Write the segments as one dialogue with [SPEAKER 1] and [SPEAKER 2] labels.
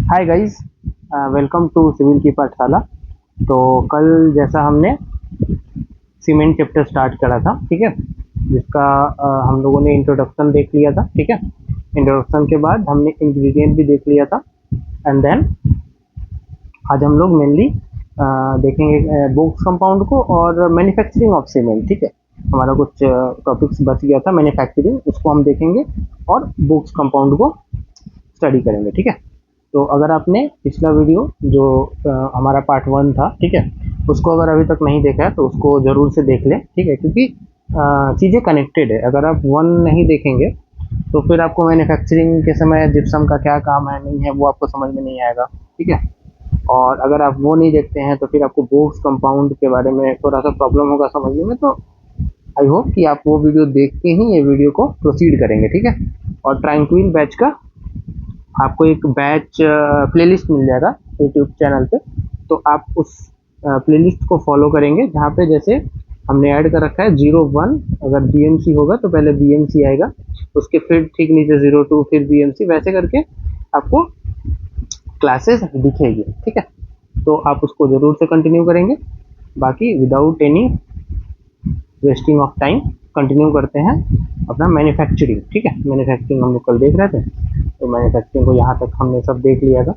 [SPEAKER 1] Hi guys, welcome to civil की पाठशाला। तो कल जैसा हमने सीमेंट चैप्टर स्टार्ट करा था, ठीक है, जिसका हम लोगों ने इंट्रोडक्शन देख लिया था, ठीक है। इंट्रोडक्शन के बाद हमने इंग्रेडिएंट भी देख लिया था एंड देन आज हम लोग मेनली देखेंगे बोक्स कंपाउंड को और मैन्युफैक्चरिंग ऑफ सीमेंट, ठीक है। हमारा कुछ टॉपिक्स बच गया था, मैन्युफैक्चरिंग उसको हम देखेंगे और बोक्स कंपाउंड को स्टडी करेंगे, ठीक है। तो अगर आपने पिछला वीडियो जो हमारा पार्ट 1 था, ठीक है, उसको अगर अभी तक नहीं देखा है तो उसको ज़रूर से देख लें, ठीक है, क्योंकि चीज़ें कनेक्टेड है। अगर आप 1 नहीं देखेंगे तो फिर आपको मैन्युफैक्चरिंग के समय जिप्सम का क्या काम है नहीं है वो आपको समझ में नहीं आएगा, ठीक है। और अगर आप वो नहीं देखते हैं तो फिर आपको बोक्स कंपाउंड के बारे में थोड़ा सा प्रॉब्लम होगा समझने में। तो आई होप कि आप वो वीडियो देख के ही ये वीडियो को प्रोसीड करेंगे, ठीक है। और ट्रैंक्विल बैच का आपको एक बैच प्लेलिस्ट मिल जाएगा यूट्यूब चैनल पे, तो आप उस प्लेलिस्ट को फॉलो करेंगे जहाँ पे जैसे हमने ऐड कर रखा है 01, अगर बीएमसी होगा तो पहले बीएमसी आएगा, उसके फिर ठीक नीचे 02, फिर बीएमसी, वैसे करके आपको क्लासेस दिखेगी, ठीक है। तो आप उसको ज़रूर से कंटिन्यू करेंगे। बाकी without any wasting of time continue करते हैं अपना मैन्युफैक्चरिंग, ठीक है। मैन्युफैक्चरिंग हम लोग कल देख रहे थे, तो मैन्युफैक्चरिंग को यहाँ तक हमने सब देख लिया था।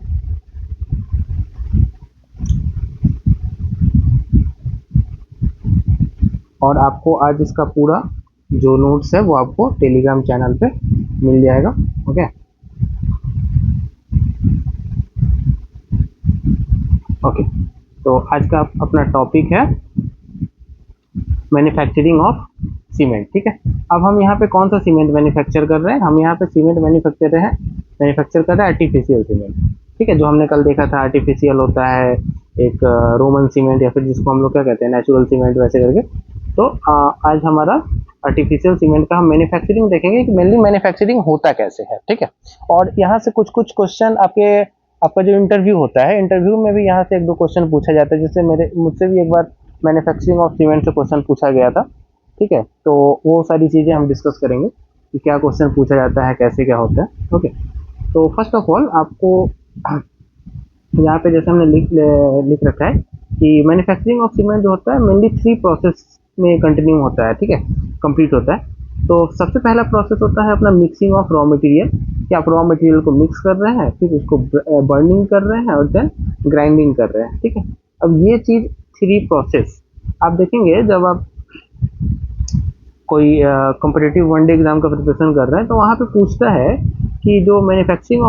[SPEAKER 1] और आपको आज इसका पूरा जो नोट्स है वो आपको टेलीग्राम चैनल पे मिल जाएगा, ओके। ओके, तो आज का अपना टॉपिक है मैन्युफैक्चरिंग ऑफ सीमेंट, ठीक है। अब हम यहाँ पे कौन सा सीमेंट मैन्युफैक्चर कर रहे हैं? हम यहाँ पे सीमेंट मैन्युफैक्चर कर रहे हैं आर्टिफिशियल सीमेंट, ठीक है। जो हमने कल देखा था आर्टिफिशियल होता है एक रोमन सीमेंट, या फिर जिसको हम लोग क्या कहते हैं नेचुरल सीमेंट, वैसे करके। तो आज हमारा आर्टिफिशियल सीमेंट का हम मैन्युफैक्चरिंग देखेंगे कि मेनली मैन्युफैक्चरिंग होता कैसे है, ठीक है। और यहाँ से कुछ कुछ क्वेश्चन आपका जो इंटरव्यू होता है, इंटरव्यू में भी यहाँ से 1-2 क्वेश्चन पूछा जाता है। जैसे मुझसे भी एक बार मैन्युफैक्चरिंग ऑफ सीमेंट से क्वेश्चन पूछा गया था, ठीक है। तो वो सारी चीज़ें हम डिस्कस करेंगे कि क्या क्वेश्चन पूछा जाता है, कैसे क्या होता है, ओके। तो फर्स्ट ऑफ ऑल आपको यहाँ पे जैसे हमने लिख रखा है कि मैन्युफैक्चरिंग ऑफ सीमेंट जो होता है मेनली 3 प्रोसेस में कंटिन्यू होता है, ठीक है, कंप्लीट होता है। तो सबसे पहला प्रोसेस होता है अपना मिक्सिंग ऑफ रॉ मटेरियल, कि आप रॉ मटेरियल को मिक्स कर रहे हैं, फिर उसको बर्निंग कर रहे हैं और देन ग्राइंडिंग कर रहे हैं, ठीक है। अब ये चीज़ 3 प्रोसेस आप देखेंगे जब आप कोई कॉम्पिटिटिव वनडे एग्जाम का प्रिपरेशन कर रहे हैं तो वहाँ पे पूछता है कि जो मैन्युफैक्चरिंग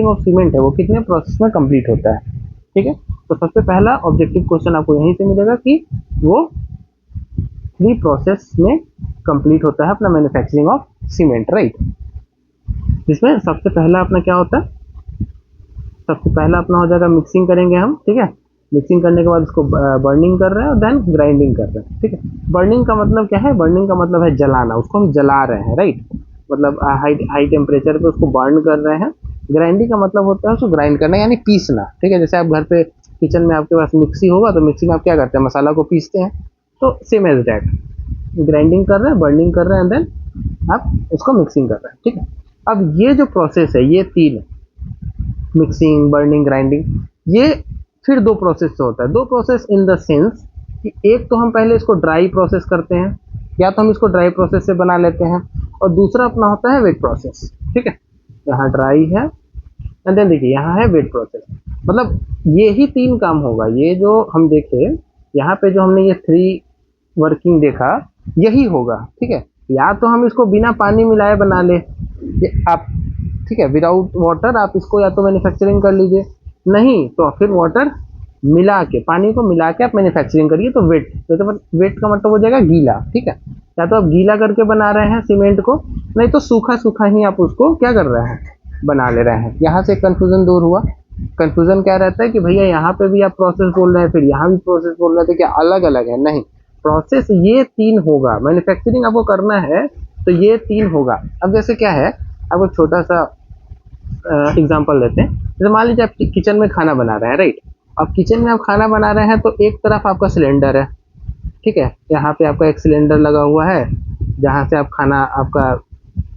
[SPEAKER 1] ऑफ सीमेंट है वो कितने प्रोसेस में कंप्लीट होता है, ठीक है। तो सबसे पहला ऑब्जेक्टिव क्वेश्चन आपको यहीं से मिलेगा कि वो 3 प्रोसेस में कंप्लीट होता है अपना मैन्युफैक्चरिंग ऑफ सीमेंट, राइट। जिसमें सबसे पहला अपना क्या होता है, सबसे पहला अपना हो जाएगा मिक्सिंग करेंगे हम, ठीक है। मिक्सिंग करने के बाद उसको बर्निंग कर रहे हैं और देन ग्राइंडिंग कर रहे हैं, ठीक है। बर्निंग का मतलब क्या है? बर्निंग का मतलब है जलाना, उसको हम जला रहे हैं, राइट। मतलब हाई टेम्परेचर पे उसको बर्न कर रहे हैं। ग्राइंडिंग का मतलब होता है उसको ग्राइंड करना, यानी पीसना, ठीक है। जैसे आप घर पे किचन में आपके पास मिक्सी होगा तो मिक्सी में आप क्या करते हैं, मसाला को पीसते हैं। तो सेम एज डैट, ग्राइंडिंग कर रहे हैं, बर्निंग कर रहे हैं, देन आप उसको मिक्सिंग कर रहे हैं, ठीक है। अब ये जो प्रोसेस है, ये 3 मिक्सिंग, बर्निंग, ग्राइंडिंग, ये फिर 2 प्रोसेस से होता है। 2 प्रोसेस इन द सेंस कि एक तो हम पहले इसको ड्राई प्रोसेस करते हैं, या तो हम इसको ड्राई प्रोसेस से बना लेते हैं, और दूसरा अपना होता है वेट प्रोसेस, ठीक है। यहाँ ड्राई है एंड देन देखिए यहाँ है वेट प्रोसेस। मतलब ये ही 3 काम होगा। ये जो हम देखे यहाँ पे जो हमने ये 3 वर्किंग देखा, यही होगा, ठीक है। या तो हम इसको बिना पानी मिलाए बना ले, आप, ठीक है, विदाउट वाटर आप इसको या तो मैन्युफैक्चरिंग कर लीजिए, नहीं तो फिर वाटर मिला के, पानी को मिला के आप मैन्युफैक्चरिंग करिए। तो वेट का मतलब हो जाएगा गीला, ठीक है। या तो आप गीला करके बना रहे हैं सीमेंट को, नहीं तो सूखा सूखा ही आप उसको क्या कर रहे हैं, बना ले रहे हैं। यहाँ से कंफ्यूजन दूर हुआ। कंफ्यूजन क्या रहता है कि भैया यहाँ पे भी आप प्रोसेस बोल रहे हैं, फिर यहाँ भी प्रोसेस बोल रहे थे, क्या अलग अलग है? नहीं, प्रोसेस ये 3 होगा। मैन्युफैक्चरिंग आपको करना है तो ये 3 होगा। अब जैसे क्या है, आपको छोटा सा एग्जांपल देते हैं। जैसे मान लीजिए आप किचन में खाना बना रहे हैं, राइट। अब किचन में आप खाना बना रहे हैं तो एक तरफ आपका सिलेंडर है, ठीक है। यहाँ पे आपका एक सिलेंडर लगा हुआ है जहाँ से आप खाना आपका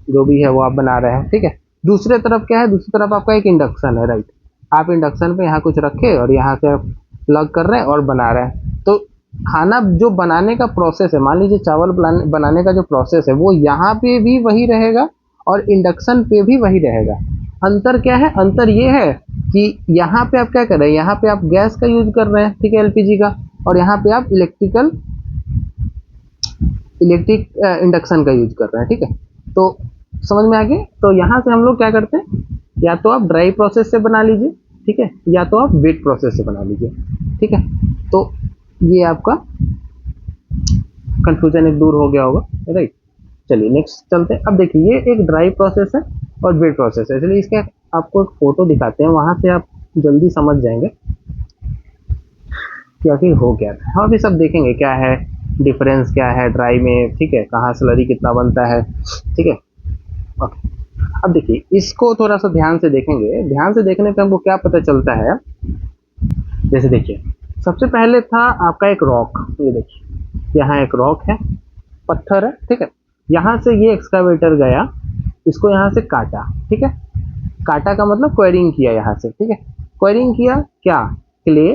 [SPEAKER 1] जो भी है वो आप बना रहे हैं, ठीक है। दूसरे तरफ क्या है, दूसरी तरफ आपका एक इंडक्शन है, राइट। आप इंडक्शन पे यहाँ कुछ रखे और यहाँ से आप प्लग कर रहे हैं और बना रहे हैं। तो खाना जो बनाने का प्रोसेस है, मान लीजिए चावल बनाने का जो प्रोसेस है वो यहाँ पे भी वही रहेगा और इंडक्शन पे भी वही रहेगा। अंतर क्या है, अंतर ये है कि यहाँ पे आप क्या कर रहे हैं, यहाँ पे आप गैस का यूज कर रहे हैं, ठीक है, एलपीजी का, और यहाँ पे आप इलेक्ट्रिक इंडक्शन का यूज कर रहे हैं, ठीक है। तो समझ में आ गया। तो यहाँ से हम लोग क्या करते हैं, या तो आप ड्राई प्रोसेस से बना लीजिए, ठीक है, या तो आप वेट प्रोसेस से बना लीजिए, ठीक है। तो ये आपका कंफ्यूजन एक दूर हो गया होगा, राइट। चलिए नेक्स्ट चलते हैं। अब देखिए ये एक ड्राई प्रोसेस है और वेट प्रोसेस है, इसलिए इसके आपको एक फोटो दिखाते हैं, वहां से आप जल्दी समझ जाएंगे कि आखिर हो क्या है। हम अभी सब देखेंगे क्या है डिफरेंस, क्या है ड्राई में, ठीक है, कहाँ स्लरी कितना बनता है, ठीक है। ओके, अब देखिए इसको थोड़ा सा ध्यान से देखेंगे। ध्यान से देखने पे हमको क्या पता चलता है, जैसे देखिए सबसे पहले था आपका एक रॉक, ये देखिए यहाँ एक रॉक है, पत्थर है, ठीक है। यहाँ से ये एक्सकावेटर गया, इसको यहाँ से काटा, ठीक है, काटा का मतलब क्वेरिंग किया यहाँ से, ठीक है। क्वेरिंग किया क्या, क्ले,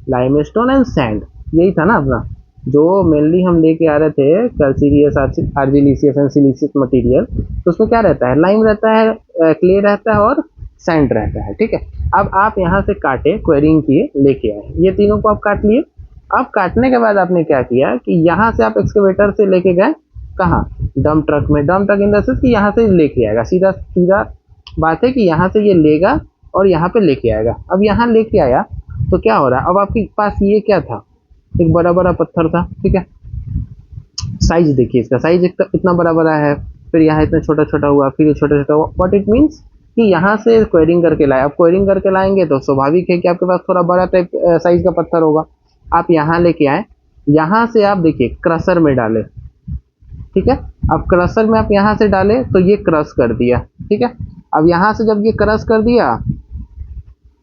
[SPEAKER 1] लाइमस्टोन एंड सैंड, यही था ना अपना जो मेनली हम लेके आ रहे थे, कैल्सीरियस, आर्जिलिसियस एंड सिलिसियस मटेरियल। तो उसमें क्या रहता है, लाइम रहता है, क्ले रहता है और सैंड रहता है, ठीक है। अब आप यहाँ से काटे, क्वेरिंग किए, लेके आए, ये तीनों को आप काट लिए। अब काटने के बाद आपने क्या किया कि यहाँ से आप एक्सकेवेटर से लेके गए कहाँ, डंप ट्रक में। Dump truck in the sense कि यहाँ से लेके आएगा, सीधा सीधा बात है कि यहाँ से ये लेगा और यहाँ पे लेके आएगा। अब यहाँ लेके आया तो क्या हो रहा है, अब आपके पास ये क्या था, एक बड़ा बड़ा पत्थर था, ठीक है। साइज देखिए इसका, साइज इतना बड़ा बड़ा है, फिर यहाँ इतना छोटा छोटा हुआ, फिर ये छोटा छोटा हुआ। व्हाट इट मीन्स कि यहाँ से क्वेरिंग करके लाए। अब क्वेरिंग करके लाएंगे तो स्वाभाविक है कि आपके पास थोड़ा बड़ा टाइप साइज का पत्थर होगा। आप यहाँ लेके आए, यहाँ से आप देखिए क्रशर में डाले, ठीक है। अब क्रशर में आप यहाँ से डाले तो ये क्रश कर दिया, ठीक है। अब यहाँ से जब ये क्रश कर दिया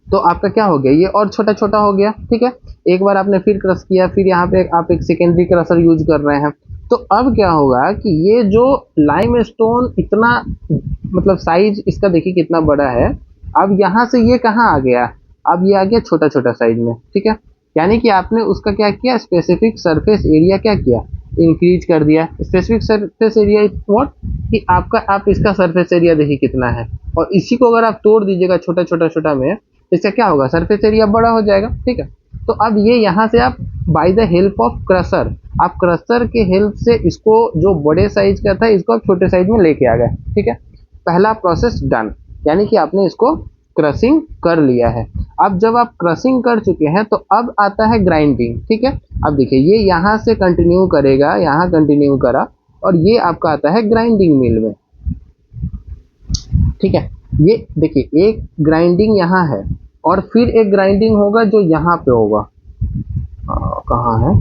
[SPEAKER 1] तो आपका क्या हो गया, ये और छोटा छोटा हो गया, ठीक है। एक बार आपने फिर क्रश किया, फिर यहाँ पे आप एक सेकेंडरी क्रशर यूज कर रहे हैं। तो अब क्या होगा कि ये जो लाइम स्टोन इतना मतलब साइज इसका देखिए कितना बड़ा है, अब यहाँ से ये कहाँ आ गया, अब ये आ गया छोटा छोटा साइज में, ठीक है। यानी कि आपने उसका क्या किया, स्पेसिफिक सरफेस एरिया क्या किया, इंक्रीज कर दिया। स्पेसिफिक सरफेस एरिया व्हाट, कि आपका आप इसका सरफेस एरिया देखिए कितना है, और इसी को अगर आप तोड़ दीजिएगा छोटा छोटा छोटा में, इसका क्या होगा, सरफेस एरिया बड़ा हो जाएगा, ठीक है। तो अब ये यहाँ से आप by the help of crusher, आप क्रशर के हेल्प से इसको जो बड़े साइज का था इसको आप छोटे साइज में लेके आ गए, ठीक है। पहला प्रोसेस डन, यानी कि आपने इसको क्रशिंग कर लिया है। अब जब आप क्रशिंग कर चुके हैं तो अब आता है ग्राइंडिंग, ठीक है। अब देखिए ये यहाँ से कंटिन्यू करेगा, यहाँ कंटिन्यू करा और ये आपका आता है ग्राइंडिंग मिल में, ठीक है। ये देखिए एक ग्राइंडिंग यहाँ है और फिर एक ग्राइंडिंग होगा जो यहाँ पे होगा, कहाँ है,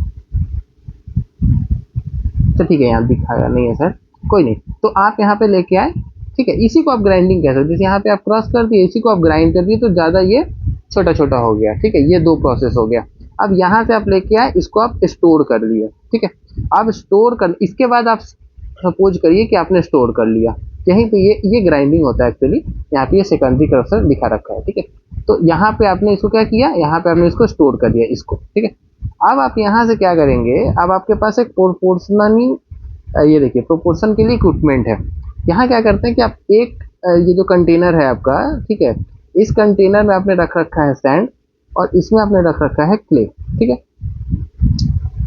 [SPEAKER 1] तो ठीक है यहाँ दिखाया नहीं है सर, कोई नहीं। तो आप यहाँ पे लेके आए, ठीक है, इसी को आप ग्राइंडिंग कह सकते हैं। यहाँ पे आप क्रश कर दिए, इसी को आप ग्राइंड कर दिए तो ज़्यादा ये छोटा छोटा हो गया, ठीक है। ये दो प्रोसेस हो गया। अब यहाँ से आप लेके आए, इसको आप स्टोर कर लिए, ठीक है। अब स्टोर कर, इसके बाद आप सपोज करिए कि आपने स्टोर कर लिया, यहीं पे ये ग्राइंडिंग होता है एक्चुअली। यहाँ पे ये सेकेंडरी क्रशर दिखा रखा है, ठीक है। तो यहाँ पे आपने इसको क्या किया, यहाँ पे आपने इसको स्टोर कर दिया इसको, ठीक है। अब आप यहाँ से क्या करेंगे, अब आपके पास एक प्रोपोर्शनली, ये देखिए प्रोपोर्शन के लिए इक्विपमेंट है। यहाँ क्या करते हैं कि आप एक ये जो कंटेनर है आपका, ठीक है, इस कंटेनर में आपने रख रखा है सैंड और इसमें आपने रख रखा है क्ले, ठीक है।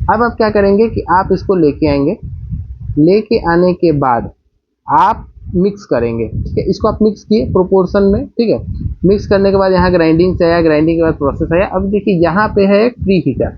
[SPEAKER 1] अब आप क्या करेंगे कि आप इसको लेके आएंगे, लेके आने के बाद आप मिक्स करेंगे, ठीक है। इसको आप मिक्स किए प्रोपोर्शन में, ठीक है। मिक्स करने के बाद यहाँ ग्राइंडिंग से आया, ग्राइंडिंग के बाद प्रोसेस आया। अब देखिए यहाँ पे है एक प्री हीटर,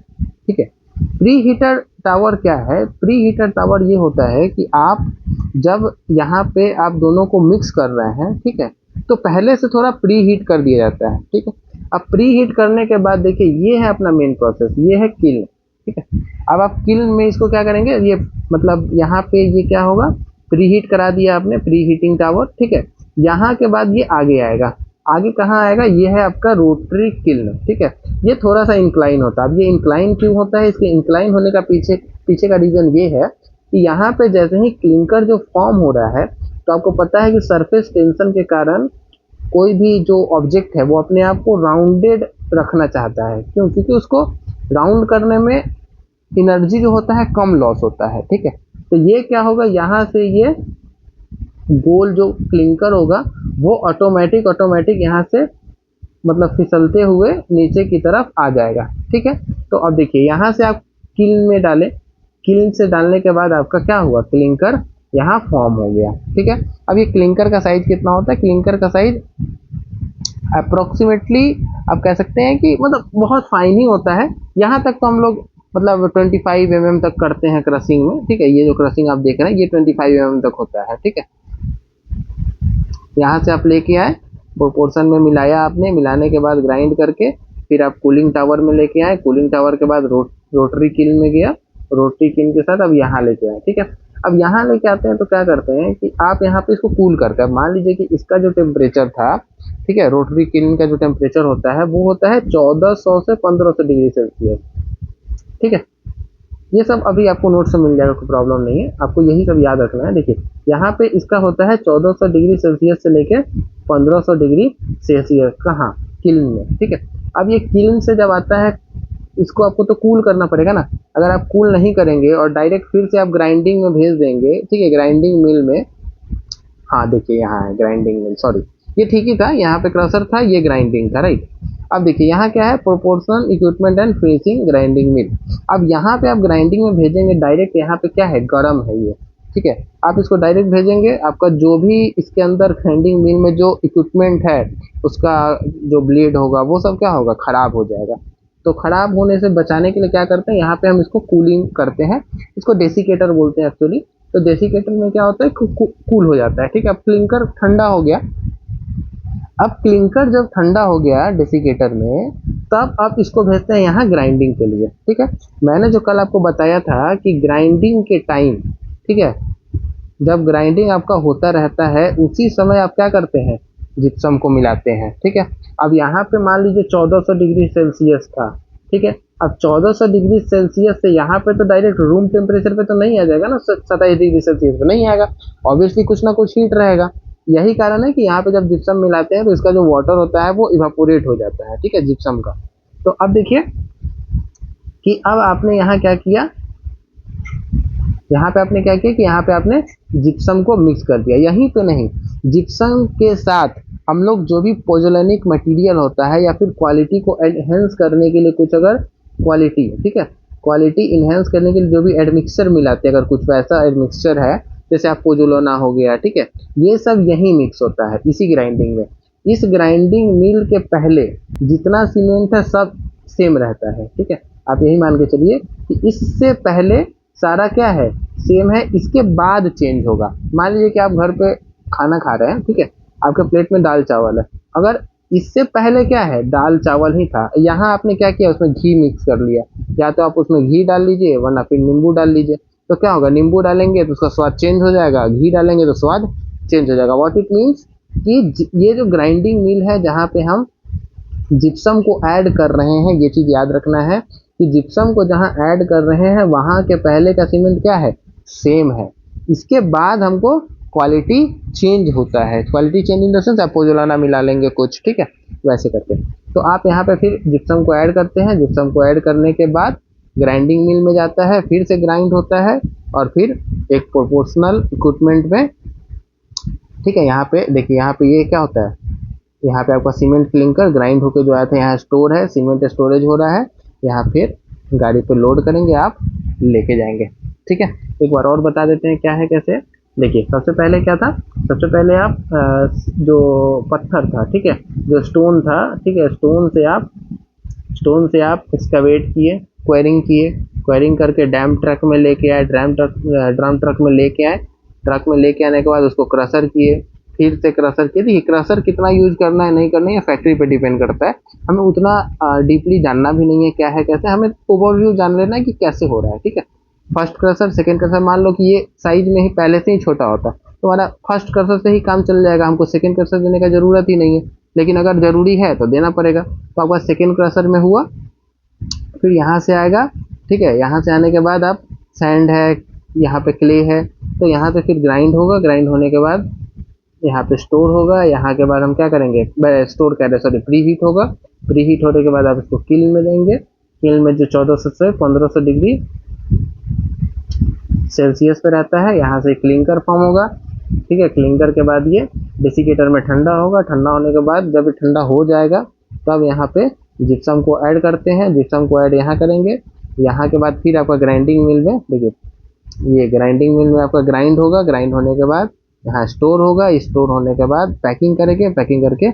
[SPEAKER 1] ठीक है। प्री हीटर टावर क्या है, प्री हीटर टावर ये होता है कि आप जब यहाँ पे आप दोनों को मिक्स कर रहे हैं, ठीक है, तो पहले से थोड़ा प्री हीट कर दिया जाता है, ठीक है। अब प्री हीट करने के बाद देखिए ये है अपना मेन प्रोसेस, ये है किल्न, ठीक है। अब आप किल्न में इसको क्या करेंगे, ये मतलब यहाँ पे ये क्या होगा, प्री हीट करा दिया आपने, प्री हीटिंग टावर, ठीक है। यहाँ के बाद ये आगे आएगा, आगे कहाँ आएगा, ये है आपका रोटरी किल्न, ठीक है। ये थोड़ा सा इंक्लाइन होता है। अब ये इंक्लाइन क्यों होता है, इसके इंक्लाइन होने का पीछे का रीजन ये है कि यहाँ पे जैसे ही क्लिंकर जो फॉर्म हो रहा है तो आपको पता है कि सरफेस टेंशन के कारण कोई भी जो ऑब्जेक्ट है वो अपने आप को राउंडेड रखना चाहता है। क्यों? क्योंकि उसको राउंड करने में एनर्जी जो होता है कम लॉस होता है। ठीक है, तो ये क्या होगा, यहाँ से ये गोल जो क्लिंकर होगा वो ऑटोमेटिक यहाँ से मतलब फिसलते हुए नीचे की तरफ आ जाएगा। ठीक है, तो अब देखिए यहाँ से आप किल्न में डालें, किल्न से डालने के बाद आपका क्या हुआ, क्लिंकर यहाँ फॉर्म हो गया। ठीक है, अब ये क्लिंकर का साइज कितना होता है, क्लिंकर का साइज अप्रोक्सीमेटली आप कह सकते हैं कि मतलब बहुत फाइन ही होता है। यहाँ तक तो हम लोग मतलब 25 mm तक करते हैं क्रशिंग में। ठीक है, ये जो क्रशिंग आप देख रहे हैं ये 25 mm तक होता है। ठीक है, यहाँ से आप लेके आए, प्रोपोर्शन में मिलाया आपने, मिलाने के बाद ग्राइंड करके फिर आप कूलिंग टावर में लेके आए, कूलिंग टावर के बाद रोटरी किल्न में गया, रोटरी किल्न के साथ अब यहाँ लेके आए। ठीक है, अब यहाँ लेके आते हैं तो क्या करते हैं कि आप यहाँ पे इसको कूल करते हैं। मान लीजिए कि इसका जो टेम्परेचर था, ठीक है, रोटरी किल्न का जो टेम्परेचर होता है वो होता है 1400 से 1500 डिग्री सेल्सियस। ठीक है, ये सब अभी आपको नोट्स में मिल जाएगा, कोई प्रॉब्लम नहीं है, आपको यही सब याद रखना है। देखिए यहाँ पे इसका होता है 1400 डिग्री सेल्सियस से लेके 1500 डिग्री सेल्सियस, कहाँ, किल्न में। ठीक है, अब ये किल्न से जब आता है इसको आपको तो कूल करना पड़ेगा ना। अगर आप कूल नहीं करेंगे और डायरेक्ट फिर से आप ग्राइंडिंग में भेज देंगे, ठीक है, ग्राइंडिंग मिल में, हाँ देखिए यहाँ है ग्राइंडिंग मिल, सॉरी ये ठीक ही था, यहाँ पे क्रशर था, ये ग्राइंडिंग था, राइट। अब देखिए यहाँ क्या है, proportional equipment and finishing grinding mill. अब यहाँ पे आप ग्राइंडिंग में भेजेंगे डायरेक्ट, यहाँ पे क्या है, गरम है ये। ठीक है, आप इसको डायरेक्ट भेजेंगे, आपका जो भी इसके अंदर ग्राइंडिंग मिल में जो इक्विपमेंट है उसका जो ब्लेड होगा वो सब क्या होगा, खराब हो जाएगा। तो खराब होने से बचाने के लिए क्या करते हैं, यहाँ पे हम इसको कूलिंग करते हैं, इसको डेसिकेटर बोलते हैं एक्चुअली। तो डेसिकेटर में क्या होता है, कूल हो जाता है। ठीक है, अब क्लिंकर ठंडा हो गया, अब क्लिंकर जब ठंडा हो गया डेसिकेटर में, तब आप इसको भेजते हैं यहाँ ग्राइंडिंग के लिए। ठीक है, मैंने जो कल आपको बताया था कि ग्राइंडिंग के टाइम, ठीक है, जब ग्राइंडिंग आपका होता रहता है उसी समय आप क्या करते हैं, जिप्सम को मिलाते हैं। ठीक है, अब यहाँ पे मान लीजिए 1400 डिग्री सेल्सियस था। ठीक है, अब 1400 डिग्री सेल्सियस से यहाँ पे तो डायरेक्ट रूम टेम्परेचर पे तो नहीं आ जाएगा ना, 27 डिग्री सेल्सियस पे नहीं आएगा, ऑब्वियसली कुछ ना कुछ हीट रहेगा। यही कारण है कि यहाँ पे जब जिप्सम मिलाते हैं तो इसका जो वाटर होता है वो इवापोरेट हो जाता है। ठीक है, जिप्सम का। तो अब देखिए कि अब आपने यहाँ क्या किया, यहाँ पे आपने क्या किया कि यहाँ पे आपने जिप्सम को मिक्स कर दिया। यहीं पे नहीं, जिप्सम के साथ हम लोग जो भी पोजोलैनिक मटेरियल होता है या फिर क्वालिटी को एनहेंस करने के लिए कुछ अगर क्वालिटी, ठीक है, क्वालिटी इनहेंस करने के लिए जो भी एडमिक्सचर मिलाते हैं, अगर कुछ वैसा एडमिक्सचर है जैसे आप पोजोलोना हो गया, ठीक है, ये सब यही मिक्स होता है इसी ग्राइंडिंग में। इस ग्राइंडिंग मिल के पहले जितना सीमेंट है सब सेम रहता है। ठीक है, आप यही मान के चलिए कि इससे पहले सारा क्या है, सेम है, इसके बाद चेंज होगा। मान लीजिए कि आप घर पे खाना खा रहे हैं, ठीक है, आपके प्लेट में दाल चावल है, अगर इससे पहले क्या है, दाल चावल ही था, यहाँ आपने क्या किया, उसमें घी मिक्स कर लिया, या तो आप उसमें घी डाल लीजिए वरना फिर नींबू डाल लीजिए। तो क्या होगा, नींबू डालेंगे तो उसका स्वाद चेंज हो जाएगा, घी डालेंगे तो स्वाद चेंज हो जाएगा। व्हाट इट मीन्स कि ये जो ग्राइंडिंग मिल है जहाँ पे हम जिप्सम को ऐड कर रहे हैं, ये चीज़ याद रखना है कि जिप्सम को जहाँ ऐड कर रहे हैं वहाँ के पहले का सीमेंट क्या है, सेम है, इसके बाद हमको क्वालिटी चेंज होता है। Quality change in the sense आप पोजोलाना मिला लेंगे कुछ, ठीक है, वैसे करके। तो आप यहाँ पे फिर जिप्सम को ऐड करते हैं, जिप्सम को ऐड करने के बाद ग्राइंडिंग मिल में जाता है, फिर से ग्राइंड होता है और फिर एक प्रोपोर्शनल इक्विपमेंट में, ठीक है, यहाँ पे देखिए, यहाँ पे ये क्या होता है, यहाँ पे आपका सीमेंट क्लिंकर ग्राइंड होकर जो आया था यहाँ स्टोर है, सीमेंट स्टोरेज हो रहा है, यहाँ फिर गाड़ी पे लोड करेंगे, आप लेके जाएंगे। ठीक है, एक बार और बता देते हैं क्या है कैसे। देखिए सबसे पहले क्या था, सबसे पहले आप जो पत्थर था, ठीक है, जो स्टोन था, ठीक है, स्टोन से आप एक्सकवेट किए, क्वेरिंग किए, क्वेरिंग करके डैम ट्रक में लेके आए, ड्रम ट्रक में लेके आए, ट्रक में लेके आने के बाद उसको क्रशर किए, फिर से क्रशर किए। देखिए क्रशर कितना यूज करना है नहीं करना है फैक्ट्री पे डिपेंड करता है, हमें उतना डीपली जानना भी नहीं है क्या है कैसे, हमें ओवरव्यू जान लेना है कि कैसे हो रहा है। ठीक है, फर्स्ट क्रशर सेकंड क्रशर, मान लो कि ये साइज में ही पहले से ही छोटा होता तो हमारा फर्स्ट क्रशर से ही काम चल जाएगा, हमको सेकंड क्रशर देने का जरूरत ही नहीं है, लेकिन अगर जरूरी है तो देना पड़ेगा। तो आपका सेकंड क्रशर में हुआ, फिर यहाँ से आएगा, ठीक है, यहाँ से आने के बाद आप सैंड है, यहाँ पे क्ले है, तो यहाँ पे फिर ग्राइंड होगा, ग्राइंड होने के बाद यहाँ पे स्टोर होगा, यहाँ के बाद हम क्या करेंगे, स्टोर कह रहे सॉरी, प्री हीट होगा। प्री हीट होने के बाद आप इसको किल में देंगे। किल में जो 1400 से 1500 डिग्री सेल्सियस पे रहता है, यहाँ से क्लिंकर फॉर्म होगा। ठीक है, क्लिंकर के बाद ये डेसिकेटर में ठंडा होगा। ठंडा होने के बाद जब ये ठंडा हो जाएगा तब यहाँ पे जिप्सम को ऐड करते हैं। जिप्सम को ऐड यहाँ करेंगे। यहाँ के बाद फिर आपका ग्राइंडिंग मिल में, देखिए ये ग्राइंडिंग मिल में आपका ग्राइंड होगा। ग्राइंड होने के बाद यहाँ स्टोर होगा। स्टोर होने के बाद पैकिंग करेंगे। पैकिंग करके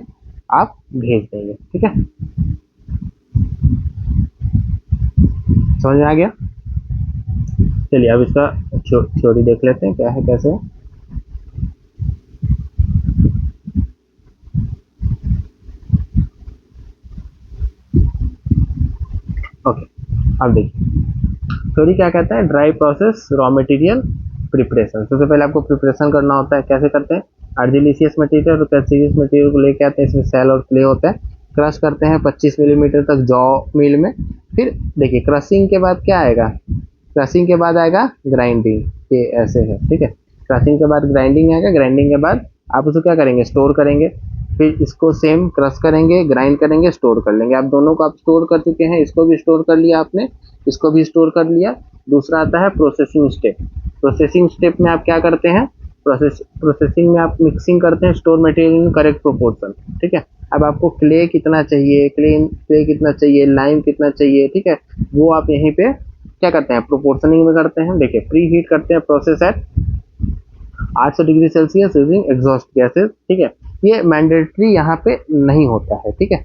[SPEAKER 1] आप भेज देंगे। ठीक है, समझ में आ गया? चलिए अब इसका थ्योरी देख लेते हैं क्या है कैसे है। ओके, अब देखिए थ्योरी क्या कहता है, dry process raw material preparation. सबसे पहले आपको प्रिपरेशन करना होता है। कैसे करते हैं, आर्जिलिशियस मटेरियल और कैल्शियस मटेरियल को लेके आते हैं। इसमें सेल और क्ले होता है। क्रश करते हैं 25 मिलीमीटर तक जॉ मिल में। फिर देखिए क्रशिंग के बाद क्या आएगा, क्रशिंग के बाद आएगा ग्राइंडिंग। ये ऐसे है। ठीक है, क्रशिंग के बाद ग्राइंडिंग आएगा। ग्राइंडिंग के बाद आप उसको क्या करेंगे, स्टोर करेंगे। फिर इसको सेम क्रश करेंगे, ग्राइंड करेंगे, स्टोर कर लेंगे। आप दोनों को आप स्टोर कर चुके हैं। इसको भी स्टोर कर लिया आपने, इसको भी स्टोर कर लिया। दूसरा आता है प्रोसेसिंग स्टेप। प्रोसेसिंग स्टेप में आप क्या करते हैं, प्रोसेसिंग में आप मिक्सिंग करते हैं store material in correct proportion. ठीक है, अब आपको क्ले कितना चाहिए, क्ले कितना चाहिए, लाइम कितना चाहिए, ठीक है, वो आप यहीं पे क्या करते हैं, प्रोपोर्शनिंग में करते हैं। देखिए प्री हीट करते हैं process at 800 degree Celsius using exhaust gases. ठीक है, ये मैंडेटरी यहाँ पे नहीं होता है। ठीक है,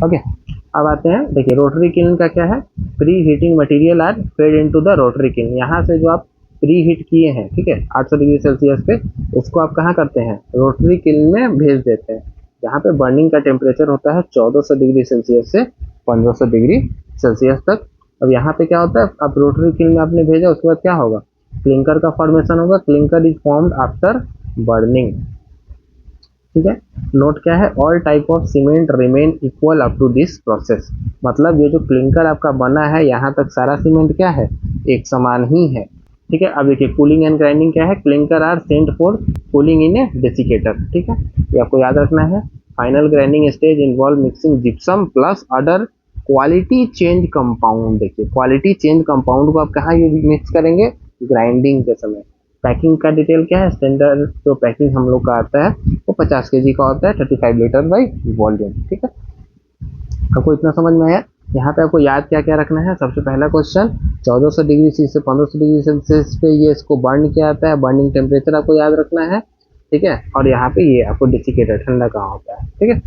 [SPEAKER 1] ओके, अब आते हैं। देखिए रोटरी किल्न का क्या है, pre heating material are fed into the rotary kiln. यहाँ से जो आप प्री हीट किए हैं, ठीक है, 800 डिग्री सेल्सियस पे, उसको आप कहाँ करते हैं, रोटरी किल्न में भेज देते हैं। यहाँ पे बर्निंग का टेम्परेचर होता है 1400 डिग्री सेल्सियस से 1500 डिग्री सेल्सियस तक। अब यहाँ पे क्या होता है, अब रोटरी किल्न में आपने भेजा, उसके बाद क्या होगा, क्लिंकर का फॉर्मेशन होगा। Clinker is formed after burning. ठीक है, नोट क्या है, all type of cement remain equal up to this process. मतलब ये जो क्लिंकर आपका बना है, यहाँ तक सारा सीमेंट क्या है, एक समान ही है। ठीक है, अब देखिए कूलिंग एंड ग्राइंडिंग क्या है, clinker are sent for cooling in a desiccator. ठीक है, ये आपको याद रखना है। Final grinding stage involve mixing gypsum plus other quality change compound. देखिए क्वालिटी चेंज कंपाउंड को आप कहाँ मिक्स करेंगे, ग्राइंडिंग के समय। पैकिंग का डिटेल क्या है, स्टैंडर्ड जो पैकिंग हम लोग का आता है वो 50 kg का होता है, 35 लीटर बाई वॉल्यूम। ठीक है, आपको इतना समझ में आया। यहाँ पे आपको याद क्या क्या रखना है, सबसे पहला क्वेश्चन 1400 डिग्री सी से 1500 डिग्री सेल्सियस पे ये इसको बर्न किया जाता है, बर्निंग टेम्परेचर आपको याद रखना है। ठीक है, और यहाँ पे ये आपको डेसिकेटर ठंडा कहाँ होता है। ठीक है,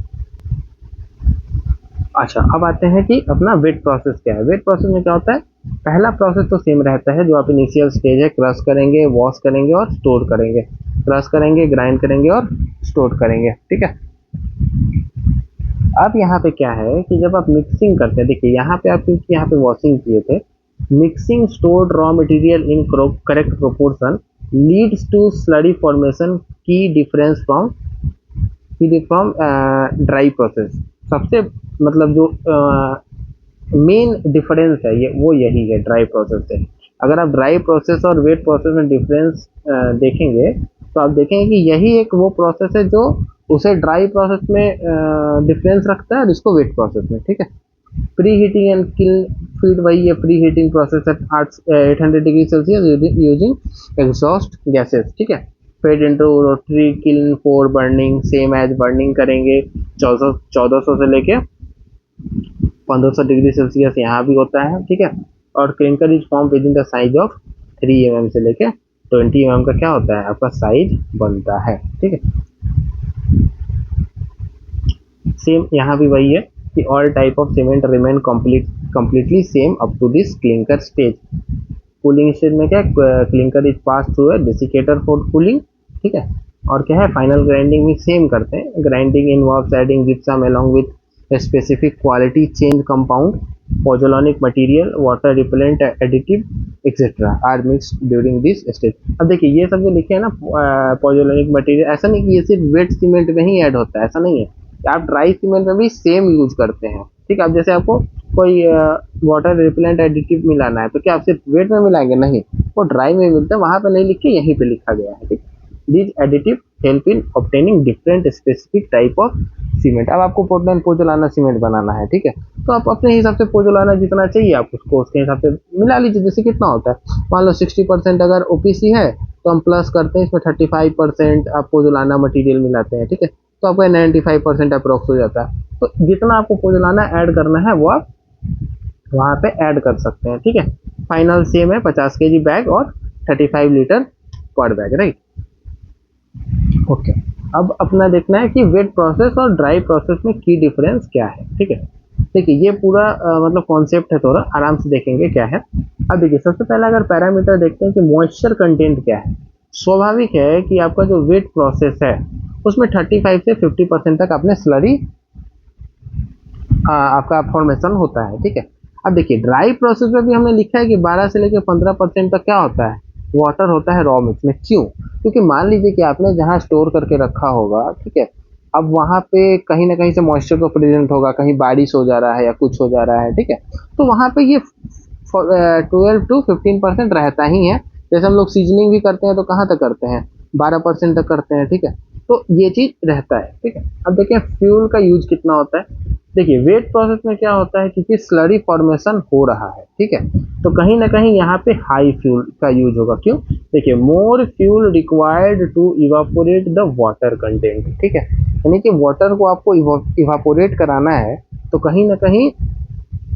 [SPEAKER 1] अच्छा अब आते हैं कि अपना वेट प्रोसेस क्या है। वेट प्रोसेस में क्या होता है, पहला प्रोसेस तो सेम रहता है जो आप इनिशियल स्टेज है, क्रश करेंगे, वॉश करेंगे और स्टोर करेंगे। क्रश करेंगे, ग्राइंड करेंगे और स्टोर करेंगे। ठीक है, अब यहाँ पे क्या है कि जब आप मिक्सिंग करते हैं, देखिए यहाँ पे आप क्योंकि यहाँ पे वॉशिंग किए थे, mixing stored raw material in correct proportion leads to slurry formation. Key difference from dry process. सबसे मतलब जो मेन डिफरेंस है ये वो यही है ड्राई प्रोसेस से। अगर आप ड्राई प्रोसेस और वेट प्रोसेस में डिफरेंस देखेंगे तो आप देखेंगे कि यही एक वो प्रोसेस है जो उसे ड्राई प्रोसेस में डिफरेंस रखता है और इसको वेट प्रोसेस में। ठीक है, pre heating and kiln feed वही है, pre heating process at 800 degree Celsius using exhaust gases. ठीक है, fed into rotary kiln for burning, same as burning करेंगे 1400 से लेके 1500 डिग्री सेल्सियस यहाँ भी होता है। ठीक है, और clinker is form with in the size of 3 mm से लेके 20 mm का क्या होता है आपका साइज बनता है। ठीक है, सेम यहाँ भी वही है कि all type of cement remain completely same up to this clinker stage. Cooling stage में क्या है, क्लिंकर इज पास थ्रू है डेसिकेटर फॉर कूलिंग। ठीक है, और क्या है, फाइनल ग्राइंडिंग भी सेम करते हैं। Grinding involves adding gypsum along with specific quality change compound, pozzolanic material, water repellent additive etcetera are mixed during this stage. अब देखिए ये सब जो लिखे हैं ना पोजोलॉनिक मटेरियल, ऐसा नहीं कि ये सिर्फ वेट सीमेंट में ही ऐड होता है, ऐसा नहीं है। आप ड्राई सीमेंट में भी सेम यूज करते हैं। ठीक है, अब जैसे आपको कोई वाटर रिपेलेंट एडिटिव मिलाना है तो क्या आप सिर्फ वेट में मिलाएंगे, नहीं, वो ड्राई में मिलता है, वहां पे नहीं लिख के यहीं पे लिखा गया है। ठीक, These additive help in obtaining different specific type of cement. अब आपको पोर्टलैंड पोजोलाना सीमेंट बनाना है, ठीक है, तो आप अपने हिसाब से पोजोलाना जितना चाहिए आप उसको उसके हिसाब से मिला लीजिए। जैसे कितना होता है, मान लो 60% अगर ओपीसी है तो हम प्लस करते हैं इसमें 35% आप पोजोलाना मटेरियल मिलाते हैं, ठीक है, तो आपका 95% अप्रोक्स हो जाता है। तो जितना आपको पोजोलाना ऐड करना है वो आप वहाँ पे ऐड कर सकते हैं, ठीक है। फाइनल सेम है, 50 केजी बैग और 35 लीटर पर बैग, राइट। ओके, अब अपना देखना है कि वेट प्रोसेस और ड्राई प्रोसेस में की डिफरेंस क्या है, ठीक है। देखिए ये पूरा मतलब कॉन्सेप्ट है, थोड़ा आराम से देखेंगे क्या है। अब देखिए सबसे पहले अगर पैरामीटर देखते हैं कि मॉइस्चर कंटेंट क्या है। स्वाभाविक है कि आपका जो वेट प्रोसेस है उसमें 35 से 50% तक आपने स्लरी आपका फॉर्मेशन होता है, ठीक है। अब देखिए ड्राई प्रोसेस में भी हमने लिखा है कि 12 से लेकर 15% तक क्या होता है, वाटर होता है रॉ मिक्स में। क्यों? क्योंकि मान लीजिए कि आपने जहाँ स्टोर करके रखा होगा, ठीक है, अब वहाँ पे कहीं ना कहीं से मॉइस्चर तो प्रेजेंट होगा, कहीं बारिश हो जा रहा है या कुछ हो जा रहा है, ठीक है, तो वहाँ पे ये 12 to 15% रहता ही है। जैसे हम लोग सीजनिंग भी करते हैं तो कहाँ तक करते हैं, 12% तक करते हैं, ठीक है, तो ये चीज रहता है, ठीक है। अब देखें फ्यूल का यूज कितना होता है। देखिए वेट प्रोसेस में क्या होता है, क्योंकि स्लरी फॉर्मेशन हो रहा है, ठीक है, तो कहीं ना कहीं यहाँ पे हाई फ्यूल का यूज होगा। क्यों? देखिए more fuel required to evaporate the water content, ठीक है, यानी कि वाटर को आपको इवापोरेट कराना है तो कहीं ना कहीं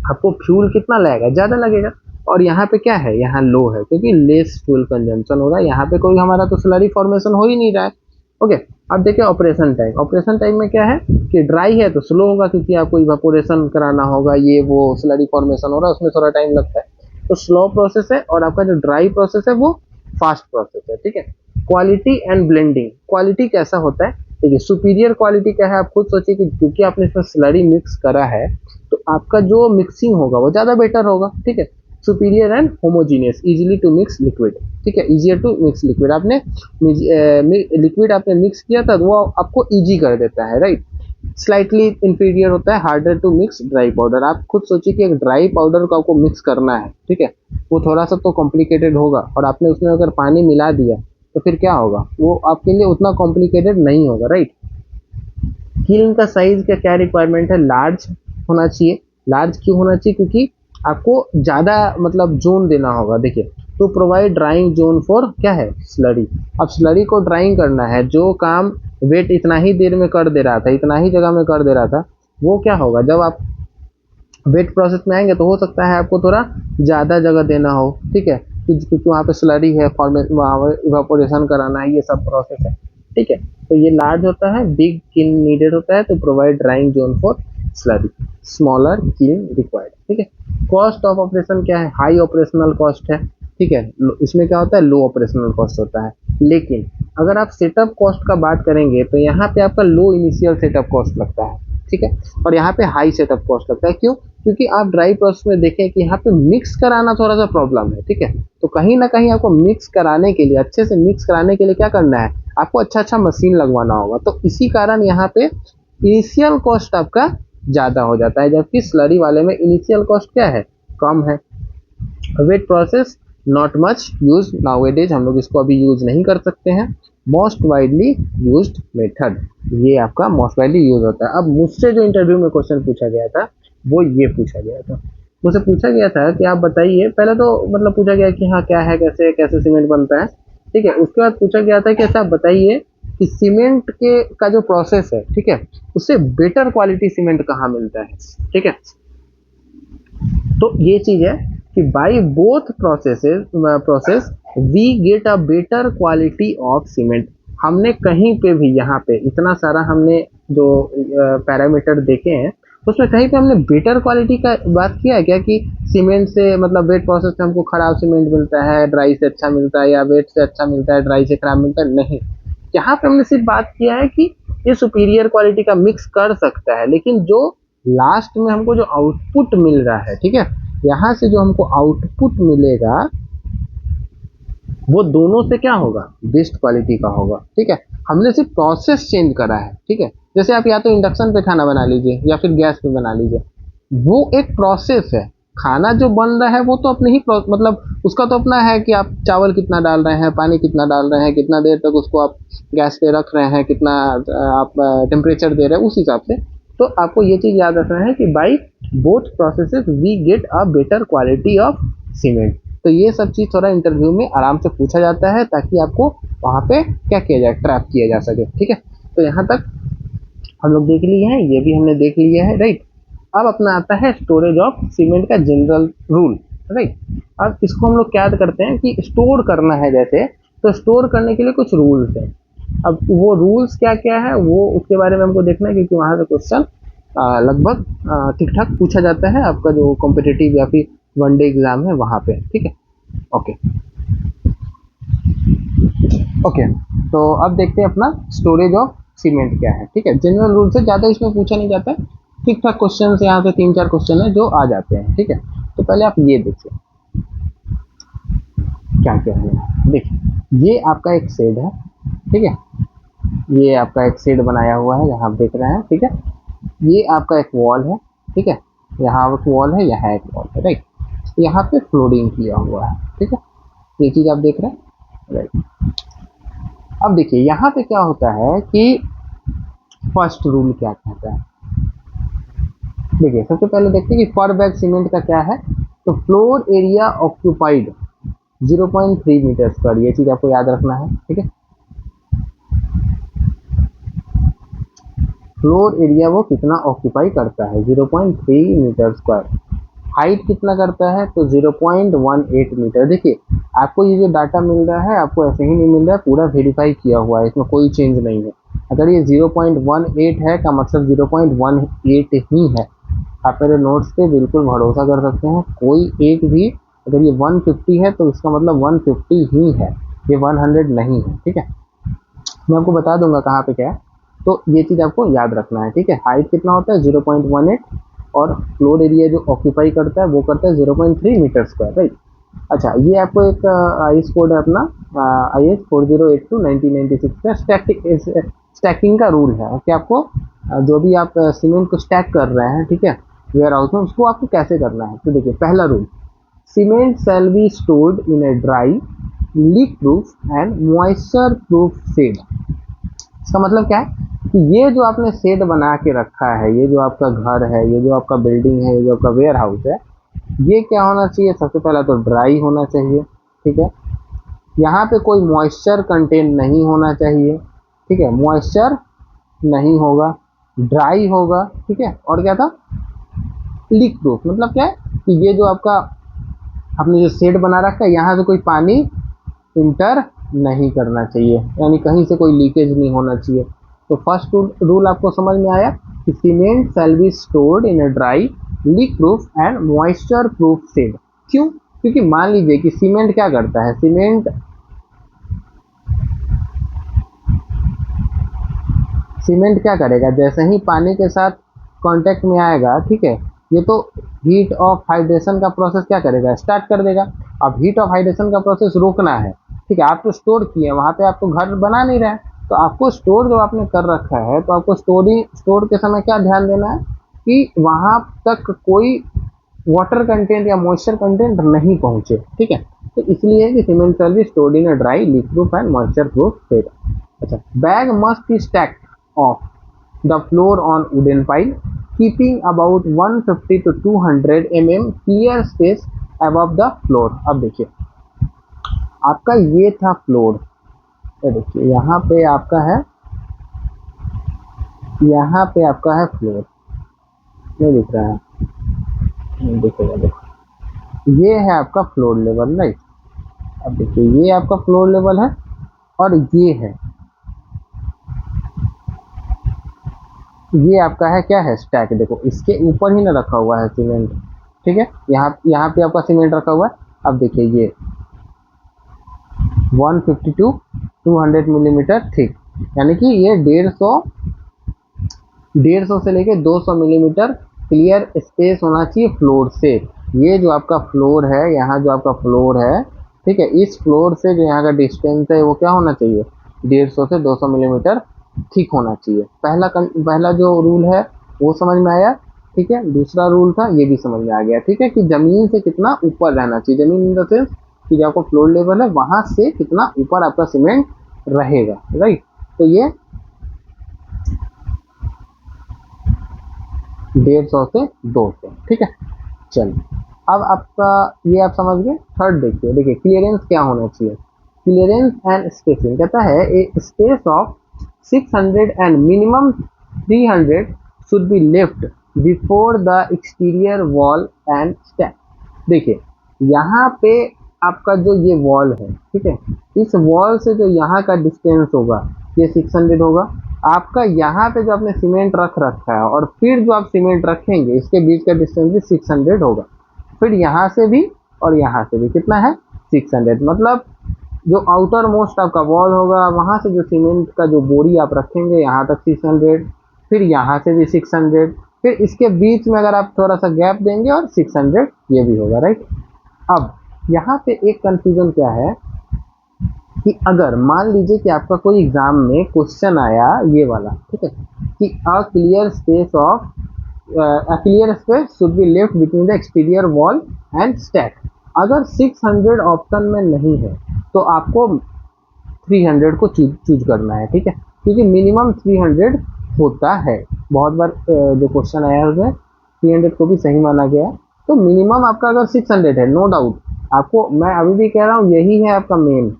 [SPEAKER 1] आपको फ्यूल कितना लगेगा, ज़्यादा लगेगा। और यहाँ पे क्या है, यहाँ लो है क्योंकि लेस फ्यूल कंजम्पशन हो रहा है, यहाँ पे कोई हमारा तो स्लरी फॉर्मेशन हो ही नहीं रहा है। ओके, अब देखिए ऑपरेशन टाइम। ऑपरेशन टाइम में क्या है कि ड्राई है तो स्लो होगा क्योंकि आपको इवापोरेशन कराना होगा, ये वो स्लरी फॉर्मेशन हो रहा है उसमें थोड़ा टाइम लगता है, तो स्लो प्रोसेस है। और आपका जो ड्राई प्रोसेस है वो फास्ट प्रोसेस है, ठीक है। क्वालिटी एंड ब्लेंडिंग, क्वालिटी कैसा होता है, देखिए सुपीरियर क्वालिटी क्या है, आप खुद सोचिए कि क्योंकि आपने इसमें स्लरी मिक्स करा है तो आपका जो मिक्सिंग होगा वो ज़्यादा बेटर होगा, ठीक है। Superior and homogeneous, easily to mix liquid, ठीक है, इजियर टू मिक्स लिक्विड। आपने लिक्विड आपने मिक्स किया था तो वो आपको इजी कर देता है, राइट। स्लाइटली इंफीरियर होता है, harder to mix dry powder. आप खुद सोचिए कि एक ड्राई पाउडर को आपको मिक्स करना है, ठीक है, वो थोड़ा सा तो कॉम्प्लिकेटेड होगा, और आपने उसमें अगर पानी मिला दिया तो फिर क्या होगा, वो आपके लिए उतना कॉम्प्लिकेटेड नहीं होगा, राइट। किल्न का साइज का क्या रिक्वायरमेंट है, लार्ज होना चाहिए। लार्ज क्यों होना चाहिए, क्योंकि आपको ज़्यादा मतलब जोन देना होगा। देखिए to provide drying zone for क्या है, स्लरी। अब स्लरी को ड्राइंग करना है, जो काम वेट इतना ही देर में कर दे रहा था, इतना ही जगह में कर दे रहा था, वो क्या होगा जब आप वेट प्रोसेस में आएंगे तो हो सकता है आपको थोड़ा ज़्यादा जगह देना हो, ठीक है, क्योंकि वहाँ पे स्लरी है, वहाँ इवापोरेशन कराना है, ये सब प्रोसेस है, ठीक है। तो ये लार्ज होता है, बिग किल्न नीडेड होता है तो provide drying zone for slurry, smaller kiln required, ठीक है। कॉस्ट ऑफ ऑपरेशन क्या है, हाई ऑपरेशनल कॉस्ट है, ठीक है, इसमें क्या होता है, लो ऑपरेशनल कॉस्ट होता है। लेकिन अगर आप सेटअप कॉस्ट का बात करेंगे तो यहाँ पे आपका लो इनिशियल सेटअप कॉस्ट लगता है, ठीक है, और यहाँ पे हाई सेटअप कॉस्ट लगता है। क्यों? क्योंकि आप ड्राई प्रोसेस में देखें कि यहाँ पे मिक्स कराना थोड़ा सा प्रॉब्लम है, ठीक है, तो कहीं ना कहीं आपको मिक्स कराने के लिए, अच्छे से मिक्स कराने के लिए क्या करना है, आपको अच्छा अच्छा मशीन लगवाना होगा, तो इसी कारण यहाँ पे इनिशियल कॉस्ट आपका ज़्यादा हो जाता है, जबकि स्लरी वाले में इनिशियल कॉस्ट क्या है, कम है। Wet process not much use nowadays, हम लोग इसको अभी यूज नहीं कर सकते हैं। मोस्ट वाइडली यूज्ड मेथड, ये आपका मोस्ट वाइडली यूज होता है। अब मुझसे जो इंटरव्यू में क्वेश्चन पूछा गया था वो ये पूछा गया था, मुझसे पूछा गया था कि आप बताइए, पहले तो मतलब पूछा गया कि हाँ क्या है, कैसे कैसे सीमेंट बनता है, ठीक है, उसके बाद पूछा गया था कि ऐसा आप बताइए कि सीमेंट के का जो प्रोसेस है, ठीक है, उससे बेटर क्वालिटी सीमेंट कहाँ मिलता है, ठीक है। तो ये चीज है कि by both process we get a better quality of cement. हमने कहीं पे भी, यहाँ पे इतना सारा हमने जो पैरामीटर देखे हैं उसमें कहीं पे हमने बेटर क्वालिटी का बात किया है क्या, कि सीमेंट से मतलब वेट प्रोसेस से हमको खराब सीमेंट मिलता है, ड्राई से अच्छा मिलता है, या वेट से अच्छा मिलता है, ड्राई से खराब मिलता है, नहीं। यहाँ पे हमने सिर्फ बात किया है कि ये सुपीरियर क्वालिटी का मिक्स कर सकता है, लेकिन जो लास्ट में हमको जो आउटपुट मिल रहा है, ठीक है, यहाँ से जो हमको आउटपुट मिलेगा वो दोनों से क्या होगा, बेस्ट क्वालिटी का होगा, ठीक है। हमने सिर्फ प्रोसेस चेंज करा है, ठीक है। जैसे आप या तो इंडक्शन पे खाना बना लीजिए या फिर गैस पे बना लीजिए, वो एक प्रोसेस है, खाना जो बन रहा है वो तो अपने ही मतलब उसका तो अपना है कि आप चावल कितना डाल रहे हैं, पानी कितना डाल रहे हैं, कितना देर तक उसको आप गैस पे रख रहे हैं, कितना आप टेम्परेचर दे रहे हैं, उस हिसाब से। तो आपको ये चीज़ याद रखना है कि by both processes we get a better quality of cement. तो ये सब चीज़ थोड़ा इंटरव्यू में आराम से पूछा जाता है, ताकि आपको वहाँ पे क्या किया जाए, ट्रैप किया जा सके। ठीक है, तो यहाँ तक हम लोग देख लिए हैं, ये भी हमने देख लिया है, राइट। अब अपना आता है स्टोरेज ऑफ सीमेंट का जनरल रूल, राइट। अब इसको हम लोग क्या करते हैं कि स्टोर करना है जैसे, तो स्टोर करने के लिए कुछ रूल्स हैं। अब वो रूल्स क्या क्या है वो उसके बारे में हमको देखना है, क्योंकि वहाँ से क्वेश्चन लगभग ठीक ठाक पूछा जाता है आपका जो कॉम्पिटिटिव या फिर वनडे एग्जाम है वहाँ पे। ठीक है, ओके ओके। तो अब देखते हैं अपना स्टोरेज ऑफ सीमेंट क्या है। ठीक है, जनरल रूल से ज़्यादा इसमें पूछा नहीं जाता है, ठीक ठाक क्वेश्चन यहाँ से 3-4 क्वेश्चन है जो आ जाते हैं। ठीक है, तो पहले आप ये देखिए क्या क्या है। देखिए ये आपका एक शेड है, ठीक है, ये आपका एक शेड बनाया हुआ है, यहाँ आप देख रहे हैं। ठीक है, ये आपका एक वॉल है, ठीक है, यहाँ एक वॉल है, यहाँ एक वॉल है, राइट। यहाँ पे फ्लोरिंग किया हुआ है, ठीक है, ये चीज़ आप देख रहे हैं, राइट। अब देखिए यहाँ पे क्या होता है कि फर्स्ट रूल क्या कहता है। देखिए सबसे पहले देखते हैं कि पर बैग सीमेंट का क्या है। तो floor area occupied 0.3 metre square, ये चीज आपको याद रखना है। ठीक है, फ्लोर एरिया वो कितना ऑक्यूपाई करता है, 0.3 मीटर स्क्वायर। हाइट कितना करता है, तो 0.18 मीटर। देखिए आपको ये जो डाटा मिल रहा है आपको ऐसे ही नहीं मिल रहा है, पूरा वेरीफाई किया हुआ है, इसमें कोई चेंज नहीं है। अगर ये 0.18 है का मतलब 0.18 ही है। आप मेरे नोट्स पे बिल्कुल भरोसा कर सकते हैं, कोई एक भी, अगर ये 150 है तो इसका मतलब 150 ही है, ये 100 नहीं है। ठीक है, मैं आपको बता दूंगा कहाँ पे क्या है, तो ये चीज़ आपको याद रखना है। ठीक है, हाइट कितना होता है 0.18, और फ्लोर एरिया जो ऑक्यूपाई करता है वो करता है 0.3 मीटर स्क्वायर, राइट। अच्छा, ये आपको एक आई एस कोड है अपना, IS 4082/1996 का स्टैकिंग का रूल है कि आपको जो भी आप सीमेंट को स्टैक कर रहे हैं, ठीक है, वेयर हाउस में, उसको आपको कैसे करना है। तो देखिए पहला rule, cement shall be stored in a dry, leak proof and moisture proof shed. इसका मतलब क्या है कि ये जो आपने शेड बना के रखा है, ये जो आपका घर है, ये जो आपका बिल्डिंग है, ये जो आपका वेयर हाउस है, ये क्या होना चाहिए, सबसे पहला तो ड्राई होना चाहिए। ठीक है, यहाँ पे कोई मॉइस्चर कंटेंट नहीं होना चाहिए। ठीक है, मॉइस्चर नहीं होगा, ड्राई होगा। ठीक है, और क्या था, लीक प्रूफ। मतलब क्या है कि ये जो आपका आपने जो शेड बना रखा है, यहाँ से कोई पानी इंटर नहीं करना चाहिए, यानी कहीं से कोई लीकेज नहीं होना चाहिए। तो फर्स्ट रूल आपको समझ में आया कि cement shall be stored in a dry, leak proof and moisture proof shed. क्यों, क्योंकि मान लीजिए कि सीमेंट क्या करता है, सीमेंट क्या करेगा, जैसे ही पानी के साथ कांटेक्ट में आएगा, ठीक है, ये तो हीट ऑफ हाइड्रेशन का प्रोसेस क्या करेगा, स्टार्ट कर देगा। अब हीट ऑफ हाइड्रेशन का प्रोसेस रोकना है, ठीक है, आप तो स्टोर किए वहाँ पे, आप तो घर बना नहीं रहे, तो आपको स्टोर जो आपने कर रखा है, तो आपको स्टोर के समय क्या ध्यान देना है कि वहाँ तक कोई वाटर कंटेंट या मॉइस्चर कंटेंट नहीं पहुँचे। ठीक है, तो इसलिए कि cement shall be stored in a dry, leak proof and moisture proof shed. अच्छा, bag must be stacked of the floor on wooden pile, keeping about 150 to 200 mm clear space above the floor। अब देखिए आपका ये था floor, ये देखिए यहाँ पे आपका है, यहाँ पे आपका है फ्लोर, नहीं दिख रहा है, नहीं दिखेगा, देखो ये है आपका फ्लोर लेवल, राइट। अब देखिए ये आपका फ्लोर लेवल है, और ये आपका है क्या है, स्टैक। देखो इसके ऊपर ही ना रखा हुआ है सीमेंट, ठीक है, यहाँ पे आपका सीमेंट रखा हुआ है। अब देखिए ये 150 टू 200 मिलीमीटर थिक, यानी कि ये 150 से लेके 200 मिलीमीटर क्लियर स्पेस होना चाहिए फ्लोर से। ये जो आपका फ्लोर है, यहाँ जो आपका फ्लोर है, ठीक है, इस फ्लोर से जो यहाँ का डिस्टेंस है वो क्या होना चाहिए, 150 से 200 मिलीमीटर ठीक होना चाहिए। पहला जो रूल है वो समझ में आया। ठीक है, दूसरा रूल था, ये भी समझ में आ गया। ठीक है, कि जमीन से कितना ऊपर रहना चाहिए, जमीन इन द सेंस कि जो आपका फ्लोर लेवल है वहां से कितना ऊपर आपका सीमेंट रहेगा, राइट। तो ये 150 से 200, ठीक है। चलिए, अब आपका ये आप समझ गए। थर्ड देखिए, देखिए क्लियरेंस क्या होना चाहिए। क्लियरेंस एंड स्पेसिंग कहता है a space of 600 and minimum 300 should be left before the exterior wall and stack. देखिए यहाँ पे आपका जो ये वॉल है, ठीक है, इस वॉल से जो यहाँ का डिस्टेंस होगा ये 600 होगा। आपका यहाँ पे जो आपने सीमेंट रख रखा है और फिर जो आप सीमेंट रखेंगे इसके बीच का डिस्टेंस भी 600 होगा। फिर यहाँ से भी और यहाँ से भी कितना है, 600। मतलब जो आउटर मोस्ट आपका वॉल होगा वहाँ से जो सीमेंट का जो बोरी आप रखेंगे यहाँ तक 600, फिर यहाँ से भी 600, फिर इसके बीच में अगर आप थोड़ा सा गैप देंगे और 600 ये भी होगा, राइट। अब यहाँ पे एक कंफ्यूजन क्या है कि अगर मान लीजिए कि आपका कोई एग्जाम में क्वेश्चन आया ये वाला, ठीक है, कि a clear space should be left between the exterior wall and stack. अगर 600 ऑप्शन में नहीं है तो आपको 300 को चूज करना है, ठीक है, क्योंकि मिनिमम 300 होता है। बहुत बार जो क्वेश्चन आया है उसमें 300 को भी सही माना गया है। तो मिनिमम आपका अगर 600 है, नो डाउट आपको, मैं अभी भी कह रहा हूँ यही है आपका मेन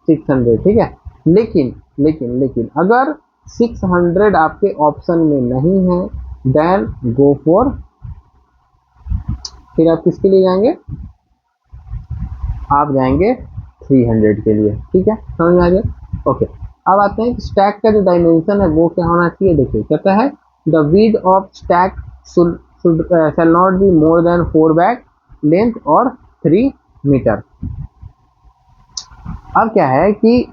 [SPEAKER 1] 600, ठीक है। लेकिन लेकिन लेकिन अगर 600 आपके ऑप्शन में नहीं है देन गो फॉर, फिर आप किसके लिए जाएंगे, आप जाएंगे 300 के लिए, ठीक है, समझ में आ गया। ओके, अब आते हैं कि स्टैक का जो डायमेंशन है वो क्या होना चाहिए। देखिए कहता है the width of stack shall not be more than 4 bag length और 3 मीटर। अब क्या है कि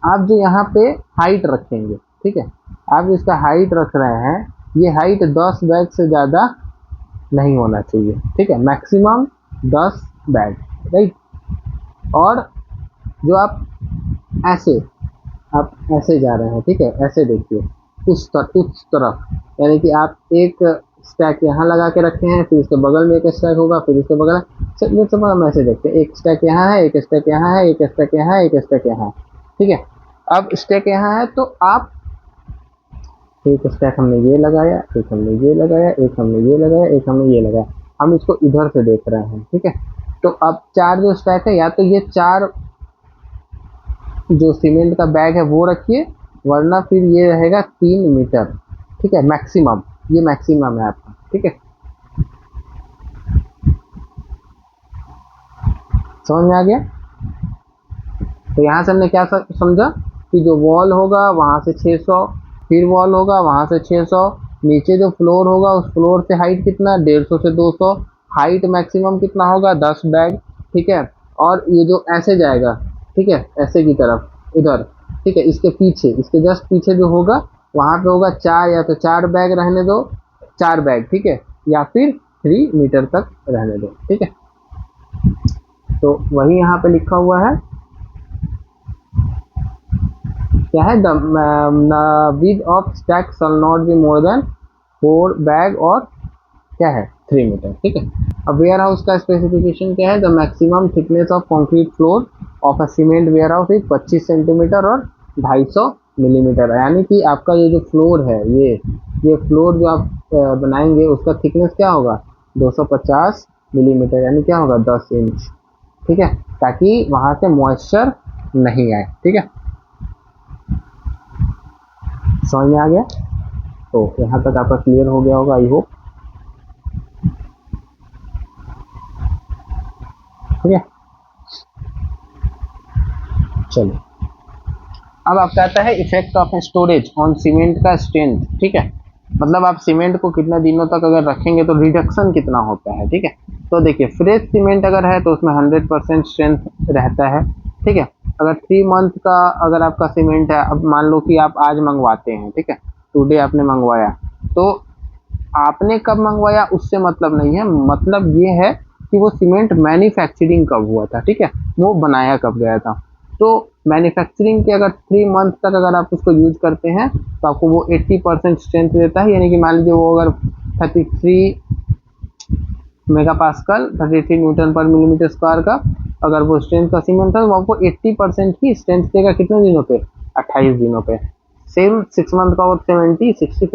[SPEAKER 1] आप जो यहाँ पे हाइट रखेंगे, ठीक है, आप जो इसका हाइट रख रहे हैं ये हाइट 10 बैग से ज़्यादा नहीं होना चाहिए, ठीक है, मैक्सिमम 10 बैग, राइट। और जो आप ऐसे जा रहे हैं, ठीक है, ऐसे देखिए उस तरफ, यानी कि आप एक स्टैक यहाँ लगा के रखे हैं, फिर इसके बगल में एक स्टैक होगा, फिर इसके बगल चलिए सब हम ऐसे देखते हैं, एक स्टैक यहाँ है, एक स्टैक यहाँ है, एक स्टैक यहाँ है, एक स्टैक यहाँ है, ठीक है। अब स्टैक यहाँ है तो आप एक स्टैक हमने ये लगाया, एक हमने ये लगाया, एक हमने ये लगाया, एक हमने ये लगाया, हम इसको इधर से देख रहे हैं, ठीक है। तो अब 4 जो स्टैक है, या तो ये 4 जो सीमेंट का बैग है वो रखिए, वरना फिर ये रहेगा 3 मीटर, ठीक है, मैक्सिमम, ये मैक्सिमम है आपका, ठीक है, समझ में आ गया। तो यहाँ से हमने क्या समझा कि जो वॉल होगा वहाँ से 600, फिर वॉल होगा वहाँ से 600, नीचे जो फ्लोर होगा उस फ्लोर से हाइट कितना, 150 से 200, हाइट मैक्सिमम कितना होगा, 10 बैग, ठीक है। और ये जो ऐसे जाएगा, ठीक है, ऐसे की तरफ इधर, ठीक है, इसके पीछे, इसके जस्ट पीछे जो होगा वहाँ पे होगा 4, या तो 4 बैग रहने दो, 4 बैग, ठीक है, या फिर 3 मीटर तक रहने दो, ठीक है। तो वही यहाँ पे लिखा हुआ है, क्या है, the width of stack shall not be more than 4 bag और क्या है 3 मीटर, ठीक है। अब वेयर हाउस का स्पेसिफिकेशन क्या है, the maximum thickness of concrete floor of a cement warehouse is 25 centimetre और 250 मिलीमीटर। यानी कि आपका ये जो फ्लोर है, ये फ्लोर जो आप बनाएंगे उसका थिकनेस क्या होगा, 250 मिलीमीटर, यानी क्या होगा 10 इंच, ठीक है, ताकि वहां से मॉइस्चर नहीं आए, ठीक है, समझ में आ गया। तो यहाँ तक आपका क्लियर हो गया होगा, आई होप, ठीक है। चलिए, अब आपका आता है effect of storage on cement का स्ट्रेंथ, ठीक है, मतलब आप सीमेंट को कितना दिनों तक अगर रखेंगे तो रिडक्शन कितना होता है, ठीक है। तो देखिए फ्रेश सीमेंट अगर है तो उसमें 100% स्ट्रेंथ रहता है, ठीक है। अगर 3 मंथ का अगर आपका सीमेंट है, अब मान लो कि आप आज मंगवाते हैं, ठीक है, टुडे आपने मंगवाया, तो आपने कब मंगवाया उससे मतलब नहीं है, मतलब ये है कि वो सीमेंट मैन्युफैक्चरिंग कब हुआ था, ठीक है, वो बनाया कब गया था। तो मैन्युफैक्चरिंग के अगर 3 मंथ तक अगर आप उसको यूज करते हैं तो आपको वो 80% स्ट्रेंथ देता है, यानी कि मान लीजिए वो अगर 33 मेगा पास्कल, 33 न्यूटन पर मिलीमीटर स्क्वायर का अगर वो स्ट्रेंथ का सीमेंट था, तो वो आपको 80% की स्ट्रेंथ देगा। कितने दिनों पे? 28 दिनों पे। सेम 6 मंथ का वो 70, 60,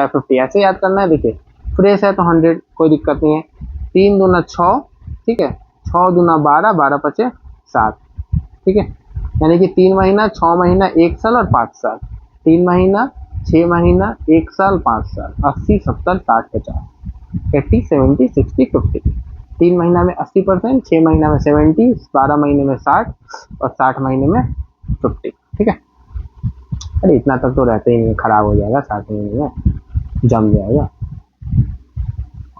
[SPEAKER 1] 50 ऐसे याद करना है। देखिए फ्रेश है तो 100, कोई दिक्कत नहीं है। 3 दूना 6, ठीक है, 6 दूना 12, 12 पचे 7, ठीक है, यानी कि 3 महीना, 6 महीना, 1 साल और 5 साल। 3 महीना, 6 महीना, 1 साल, 5 साल, 80, 70, 60, 50, 80, 70, 60, 50। 3 महीना में 80%, 6 महीना में 70, 12 महीने में 60 और 60 महीने में 50, ठीक है। अरे इतना तक तो रहते ही नहीं, खराब हो जाएगा 60 महीने में, जम जाएगा।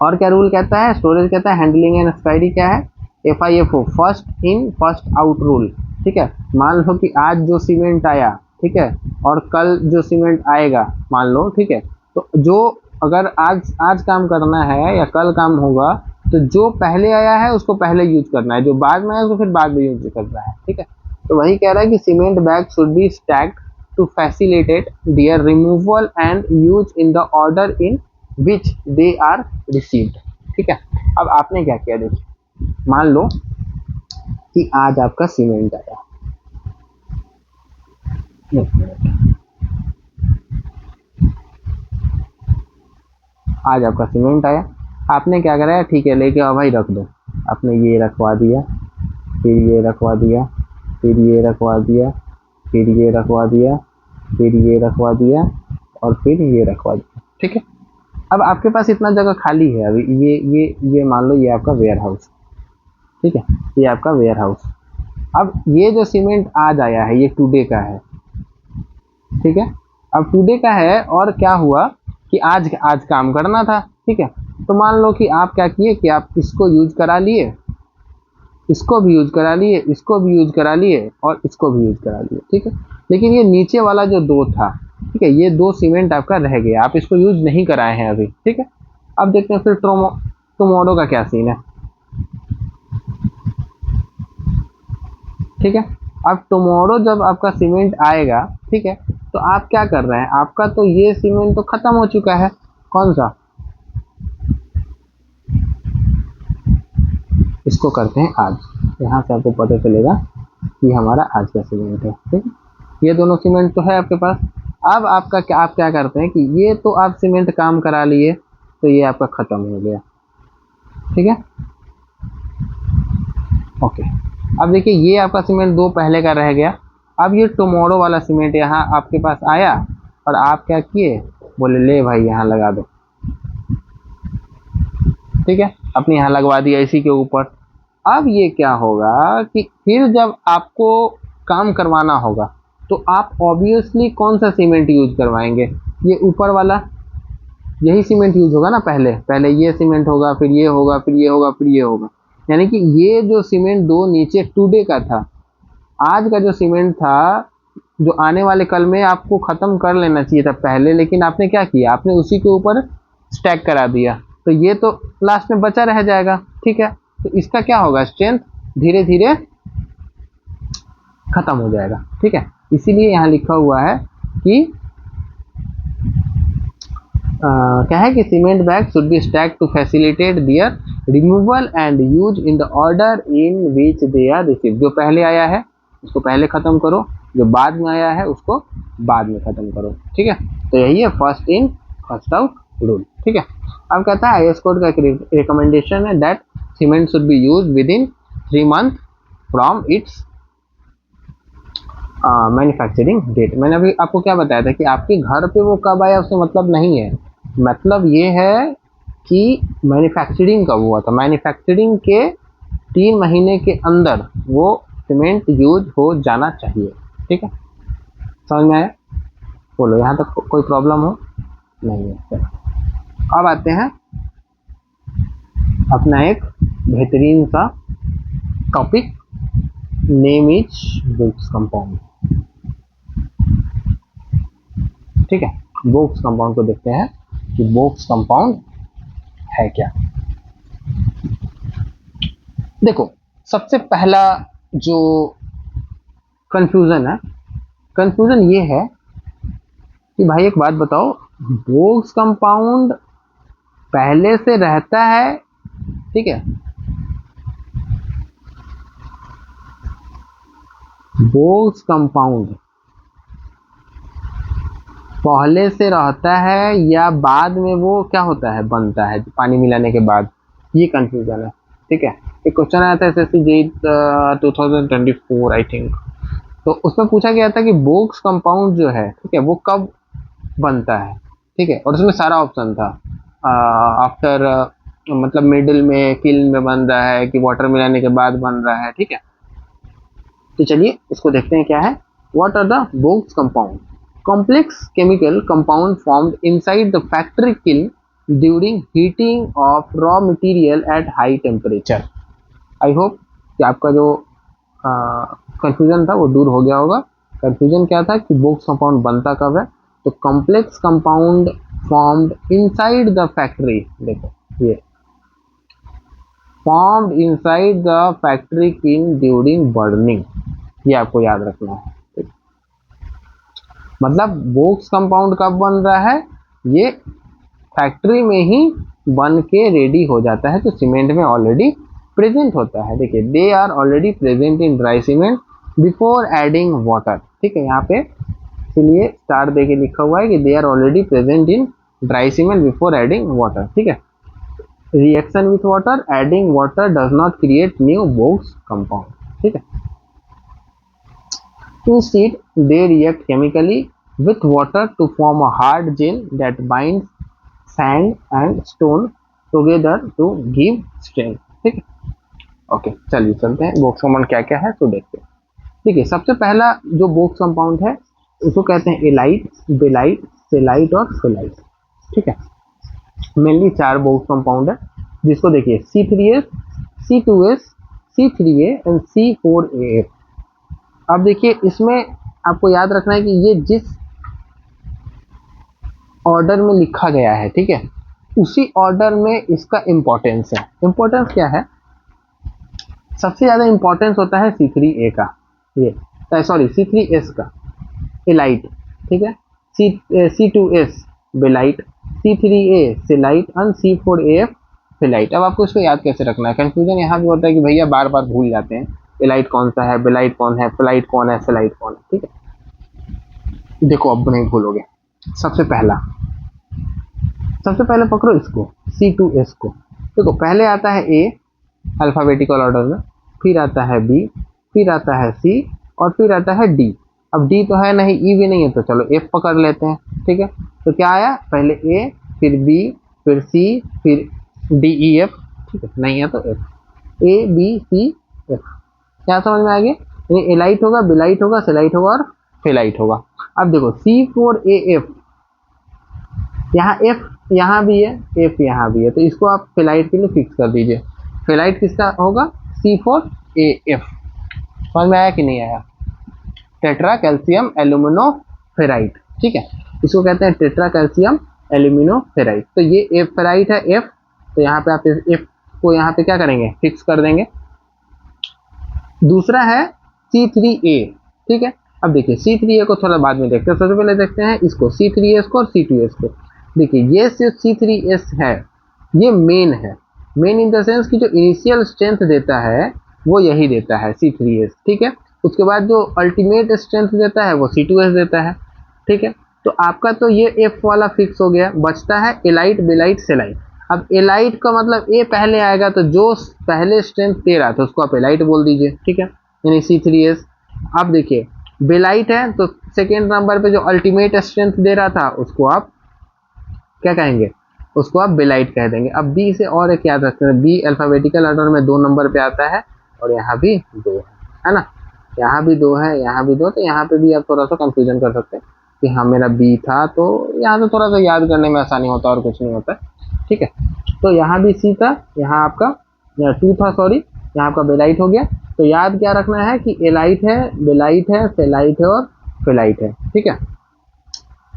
[SPEAKER 1] और क्या रूल कहता है? स्टोरेज कहता है हैंडलिंग एंड एक्सपायरी क्या है? FIFO, first in first out rule, ठीक है। मान लो कि आज जो सीमेंट आया, ठीक है, और कल जो सीमेंट आएगा मान लो, ठीक है, तो जो अगर आज काम करना है या कल काम होगा, तो जो पहले आया है उसको पहले यूज करना है, जो बाद में आया उसको फिर बाद में यूज करना है, ठीक है। तो वही कह रहा है कि cement bag should be stacked to facilitate their removal and use in the order in which they are received, ठीक है। अब आपने क्या किया, देखिए मान लो कि आज आपका सीमेंट आया, आज आपका सीमेंट आया, आपने क्या करा है, ठीक है, लेके आओ भाई रख दो। आपने ये रखवा दिया, फिर ये रखवा दिया, फिर ये रखवा दिया, फिर ये रखवा दिया, फिर ये रखवा दिया और फिर ये रखवा दिया, ठीक है। अब आपके पास इतना जगह खाली है अभी, ये मान लो ये आपका वेयर हाउस, ठीक है, ये आपका वेयर हाउस। अब ये जो सीमेंट आज आया है ये टुडे का है, ठीक है। अब टुडे का है और क्या हुआ कि आज आज काम करना था, ठीक है। तो मान लो कि आप क्या किए कि आप इसको यूज करा लिए, इसको भी यूज करा लिए, इसको भी यूज करा लिए और इसको भी यूज करा लिए, ठीक है। लेकिन ये नीचे वाला जो 2 था, ठीक है, ये 2 सीमेंट आपका रह गया, आप इसको यूज नहीं कराए हैं अभी, ठीक है। अब देखते हैं फिर टुमारो का क्या सीन है, ठीक है। अब टुमारो जब आपका सीमेंट आएगा, ठीक है, तो आप क्या कर रहे हैं, आपका तो ये सीमेंट तो खत्म हो चुका है, कौन सा, इसको करते हैं आज। यहाँ से आपको पता चलेगा कि हमारा आज का सीमेंट है, ठीक है। ये दोनों सीमेंट तो है आपके पास। अब आपका क्या, आप क्या करते हैं कि ये तो आप सीमेंट काम करा लिए, तो ये आपका खत्म हो गया, ठीक है, ओके। अब देखिए ये आपका सीमेंट 2 पहले का रह गया। अब ये टुमारो वाला सीमेंट यहाँ आपके पास आया और आप क्या किए, बोले ले भाई यहाँ लगा दो, ठीक है, अपने यहाँ लगवा दिया इसी के ऊपर। अब ये क्या होगा कि फिर जब आपको काम करवाना होगा तो आप ऑब्वियसली कौन सा सीमेंट यूज करवाएंगे, ये ऊपर वाला, यही सीमेंट यूज होगा ना। पहले पहले ये सीमेंट होगा, फिर ये होगा, फिर ये होगा, फिर ये होगा, यानी कि ये जो सीमेंट 2 नीचे टुडे का था, आज का जो सीमेंट था जो आने वाले कल में आपको खत्म कर लेना चाहिए था पहले, लेकिन आपने क्या किया, आपने उसी के ऊपर स्टैक करा दिया, तो ये तो लास्ट में बचा रह जाएगा, ठीक है। तो इसका क्या होगा, स्ट्रेंथ धीरे धीरे खत्म हो जाएगा, ठीक है। इसीलिए यहाँ लिखा हुआ है कि क्या है कि cement bag should be stacked to facilitate their removal and use in the order in which they are received. जो पहले आया है उसको पहले खत्म करो, जो बाद में आया है उसको बाद में खत्म करो, ठीक है। तो यही है first in first out rule, ठीक है। अब कहता है IS कोड का एक रिकमेंडेशन है that cement should be use within 3 month from its manufacturing date. मैंने अभी आपको क्या बताया था कि आपके घर पे वो कब आया उससे मतलब नहीं है, मतलब ये है कि मैन्युफैक्चरिंग कब हुआ था, मैन्युफैक्चरिंग के 3 महीने के अंदर वो सीमेंट यूज हो जाना चाहिए, ठीक है। समझ में आया? बोलो यहाँ तक कोई प्रॉब्लम हो? नहीं है। अब आते हैं अपना एक बेहतरीन सा topic, name is box compound, ठीक है। बोक्स कंपाउंड को देखते हैं कि बोक्स कंपाउंड है क्या। देखो सबसे पहला जो कंफ्यूजन है, कंफ्यूजन ये है कि भाई एक बात बताओ, बोक्स कंपाउंड पहले से रहता है, ठीक है, बोक्स कंपाउंड पहले से रहता है या बाद में वो क्या होता है, बनता है पानी मिलाने के बाद, ये कंफ्यूजन है, ठीक है। एक क्वेश्चन आया था एसएससी जेईई 2024 आई थिंक, तो उसमें पूछा गया था कि बोक्स कंपाउंड जो है, ठीक है, वो कब बनता है, ठीक है, और उसमें सारा ऑप्शन था, आफ्टर मतलब मिडिल में, किल्न में बन रहा है कि वाटर मिलाने के बाद बन रहा है, ठीक है। तो चलिए इसको देखते हैं क्या है। What are the Bogue's compound? Complex chemical compound formed inside the factory kiln during heating of raw material at high temperature. I hope कि आपका जो कंफ्यूजन था वो दूर हो गया होगा। कंफ्यूजन क्या था कि बोक्स कंपाउंड बनता कब है, तो complex compound formed inside the factory, देखो ये formed inside the factory kiln during burning, ये आपको याद रखना है। मतलब बोक्स कंपाउंड कब बन रहा है, ये फैक्ट्री में ही बन के रेडी हो जाता है, तो सीमेंट में ऑलरेडी प्रेजेंट होता है। देखिए they are already present in dry cement before adding water, ठीक है, यहाँ पे इसलिए स्टार दे के लिखा हुआ है कि they are already present in dry cement before adding water, ठीक है। Reaction with water, adding water does not create new Bogue's compound, ठीक है। Instead, they react chemically with water to form a hard gel that binds sand and stone together to give strength, ठीक है। Okay चलिए चलते हैं box compound क्या क्या है तो देखते हैं। देखिए सबसे पहला जो बोक्स कंपाउंड है उसको कहते हैं एलाइट, बेलाइट, सेलाइट और फेलाइट, ठीक है। मेनली 4 बोक्स कंपाउंड है, जिसको देखिए C3S, C2S, C3A and C4AF। अब देखिए इसमें आपको याद रखना है कि ये जिस ऑर्डर में लिखा गया है, ठीक है, उसी ऑर्डर में इसका इंपॉर्टेंस है। इंपॉर्टेंस क्या है, सबसे ज्यादा इंपॉर्टेंस होता है C3A का, ये सॉरी C3S का एलाइट, ठीक है, C2S belite, C3A Celite and C4AF फेलाइट। अब आपको इसको याद कैसे रखना है, कंफ्यूजन यहाँ भी होता है कि भैया बार बार भूल जाते हैं, एलाइट कौन सा है, बेलाइट कौन है, फेलाइट कौन है, सेलाइट कौन है, ठीक है। देखो अब नहीं भूलोगे। सबसे पहले पकड़ो इसको C2S को। देखो पहले आता है A अल्फाबेटिकल ऑर्डर में, फिर आता है B, फिर आता है C और फिर आता है D। अब D तो है नहीं, E भी नहीं है, तो चलो F पकड़ लेते हैं, ठीक है। तो क्या आया, पहले A फिर B फिर C फिर D E F, ठीक है, नहीं है तो F, A B C F। क्या समझ में आ गया, यानी एलाइट होगा, बेलाइट होगा, सेलाइट होगा और फेलाइट होगा। अब देखो C4AF, यहाँ F यहाँ भी है, F यहाँ भी है, तो इसको आप फेलाइट के लिए फिक्स कर दीजिए। फेलाइट किसका होगा, C4AF। समझ में आया कि नहीं आया, टेट्रा कैल्शियम एल्यूमिनो फेराइट, ठीक है, इसको कहते हैं टेट्रा कैल्शियम एल्यूमिनो फेराइट। तो ये F फेराइट है F, तो यहाँ पे आप F को यहाँ पे क्या करेंगे, फिक्स कर देंगे। दूसरा है C3A, ठीक है। अब देखिए C3A को थोड़ा बाद में देखते हैं, सबसे पहले देखते हैं इसको C3S को और C2S को। देखिए ये जो C3S है ये मेन है, मेन इन द सेंस कि जो इनिशियल स्ट्रेंथ देता है वो यही देता है C3S, ठीक है। उसके बाद जो अल्टीमेट स्ट्रेंथ देता है वो C2S देता है, ठीक है। तो आपका तो ये F वाला फिक्स हो गया, बचता है एलाइट, बेलाइट, सेलाइट। अब एलाइट का मतलब ए पहले आएगा, तो जो पहले स्ट्रेंथ दे रहा था उसको आप एलाइट बोल दीजिए, ठीक है, यानी C3S। अब देखिए बेलाइट है तो सेकेंड नंबर पे जो अल्टीमेट स्ट्रेंथ दे रहा था उसको आप क्या कहेंगे, उसको आप बेलाइट कह देंगे। अब बी से और एक याद रखते हैं, बी अल्फाबेटिकल ऑर्डर में 2 नंबर पे आता है और यहाँ भी 2 है ना, यहाँ भी 2 है, यहाँ भी 2, तो यहाँ पे भी आप थोड़ा सा कंफ्यूजन कर सकते हैं कि हाँ मेरा बी था, तो यहाँ से थोड़ा सा याद करने में आसानी होता है और कुछ नहीं होता है, ठीक है। तो यहाँ भी सी था, यहाँ आपका 2 था, सॉरी, यहाँ आपका बेलाइट हो गया। तो याद क्या रखना है कि एलाइट है, बेलाइट है, सेलाइट है और फेलाइट है, ठीक है।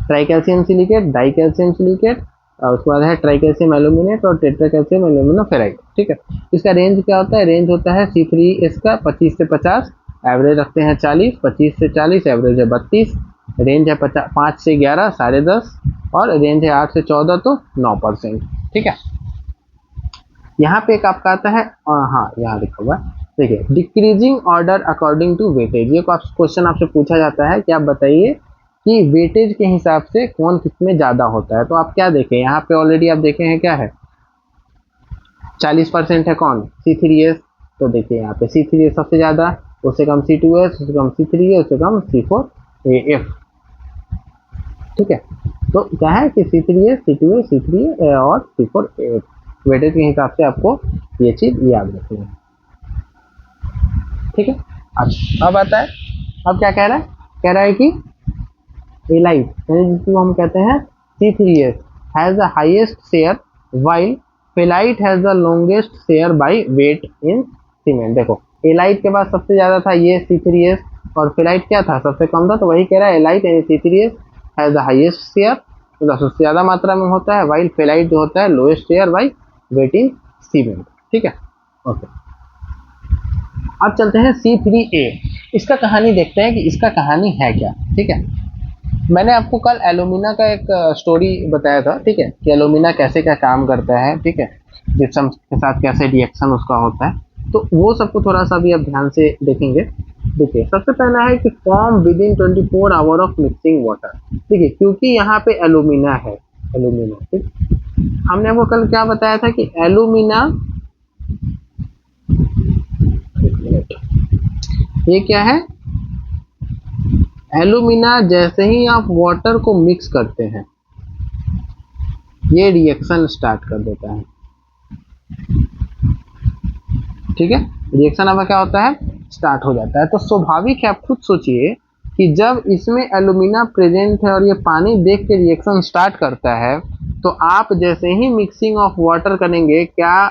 [SPEAKER 1] ट्राइकैल्शियम सिलिकेट, डाइकैल्शियम सिलिकेट, और उसके बाद है ट्राइकैल्शियम एल्यूमिनेट और टेट्राकैल्शियम एल्यूमिनोफेराइट, ठीक है। इसका रेंज क्या होता है, रेंज होता है C3S का 25 से 50, एवरेज रखते हैं 40, 25 से 40 एवरेज है 32, रेंज है 5 से 11 10.5 और रेंज है 8 से 14 तो 9%। ठीक है। यहाँ पे एक आपका आता है, हाँ यहाँ लिखा हुआ है, देखिए decreasing order according to weightage. ये क्वेश्चन आपसे पूछा जाता है कि आप बताइए कि वेटेज के हिसाब से कौन किसमें ज्यादा होता है। तो आप क्या देखें, यहाँ पे ऑलरेडी आप देखे हैं क्या है, 40% है कौन, C3S। तो देखिए यहाँ पे C3S सबसे ज्यादा, उससे कम C2S, उससे कम C3A, उससे कम C4AF। ठीक है, तो क्या है कि C3A, C2A, C3A और C4AF वेटेज के हिसाब से आपको ये चीज याद रखनी है। ठीक है, अब आता है, अब क्या कह रहा है, कह रहा है कि एलाइट यानी जिसको हम कहते हैं C3S has the highest share while felite has the longest share by weight in cement. देखो एलाइट के बाद सबसे ज्यादा था ये C3S, और फेलाइट क्या था, सबसे कम था। तो वही कह रहा है एलाइट यानी C3S has the highest share, मतलब सबसे ज्यादा मात्रा में होता है, वाइल फेलाइट जो होता है lowest share by weight in cement. ठीक है, ओके। अब चलते हैं C3A, इसका कहानी देखते हैं कि इसका कहानी है क्या। ठीक है, मैंने आपको कल एलुमिना का एक स्टोरी बताया था, ठीक है, कि एलुमिना कैसे क्या काम करता है, ठीक है, जिप्सम के साथ कैसे रिएक्शन उसका होता है। तो वो सबको थोड़ा सा भी अब ध्यान से देखेंगे। देखिए सबसे पहला है कि form with in 24 hour of mixing water. देखिए क्योंकि यहाँ पे एलुमिना है, एलुमिना, ठीक, हमने वो कल क्या बताया था कि एलुमिना, ये क्या है, एलुमिना जैसे ही आप वाटर को मिक्स करते हैं ये रिएक्शन स्टार्ट कर देता है। ठीक है, रिएक्शन अब क्या होता है, स्टार्ट हो जाता है। तो स्वाभाविक है, आप खुद सोचिए कि जब इसमें एलुमिना प्रेजेंट है और ये पानी देख के रिएक्शन स्टार्ट करता है, तो आप जैसे ही मिक्सिंग ऑफ वाटर करेंगे, क्या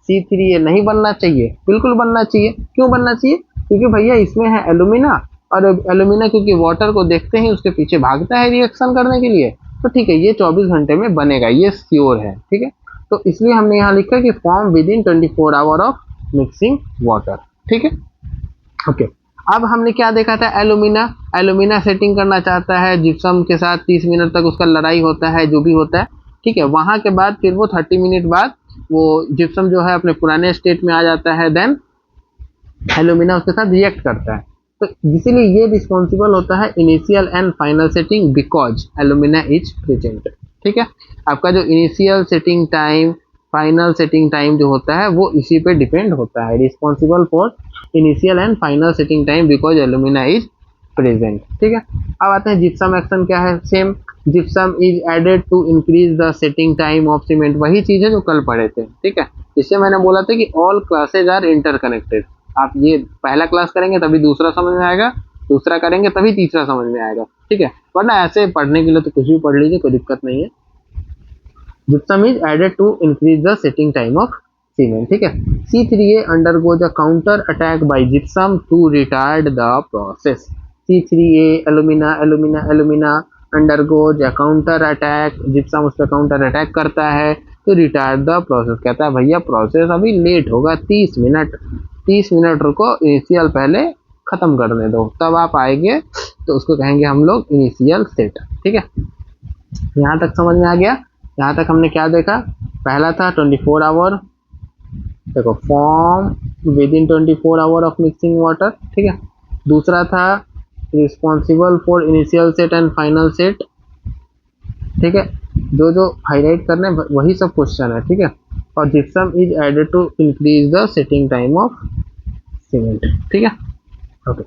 [SPEAKER 1] C3A नहीं बनना चाहिए, बिल्कुल बनना चाहिए। क्यों बनना चाहिए, क्योंकि भैया इसमें है एलुमिना, और एलुमिना क्योंकि वाटर को देखते ही उसके पीछे भागता है रिएक्शन करने के लिए, तो ठीक है ये 24 घंटे में बनेगा, ये श्योर है। ठीक है, तो इसलिए हमने यहाँ लिखा कि form with in 24 hour of mixing water. ठीक है, ओके। अब हमने क्या देखा था, एलुमिना, एलुमिना सेटिंग करना चाहता है जिप्सम के साथ, 30 मिनट तक उसका लड़ाई होता है, जो भी होता है। ठीक है, वहां के बाद फिर वो 30 मिनट बाद वो जिप्सम जो है अपने पुराने स्टेट में आ जाता है, देन एलुमिना उसके साथ रिएक्ट करता है। तो इसीलिए ये रिस्पॉन्सिबल होता है initial and final setting because alumina is present. ठीक है, आपका जो initial setting time, final setting time जो होता है वो इसी पे डिपेंड होता है, responsible for initial and final setting time because alumina is present. ठीक है, अब आते हैं जिप्सम एक्शन क्या है, same gypsum is added to increase the setting time of cement, वही चीज है जो कल पढ़े थे। ठीक है, इससे मैंने बोला था कि ऑल क्लासेज आर इंटरकनेक्टेड। आप ये पहला क्लास करेंगे तभी दूसरा समझ में आएगा, दूसरा करेंगे तभी तीसरा समझ में आएगा। ठीक है, वरना ऐसे पढ़ने के लिए तो कुछ भी पढ़ लीजिए, कोई दिक्कत नहीं है। Gypsum is added to increase the setting time of cement. ठीक है, C3A undergoes a counter attack by gypsum to retard the process. C3A alumina alumina alumina undergoes a counter attack, gypsum उस पर counter attack करता है तो retard the process, कहता है भैया प्रोसेस अभी लेट होगा 30 मिनट, 30 मिनट रुको, इनिशियल पहले खत्म करने दो, तब आप आएंगे तो उसको कहेंगे हम लोग इनिशियल सेट। ठीक है, यहाँ तक समझ में आ गया। यहाँ तक हमने क्या देखा, पहला था 24 आवर, देखो form with in 24 hour of mixing water. ठीक है, दूसरा था responsible for initial set and final set. ठीक है, जो जो हाईलाइट करने वही सब क्वेश्चन है। ठीक है, और gypsum is added to increase the setting time of cement. ठीक है, ओके।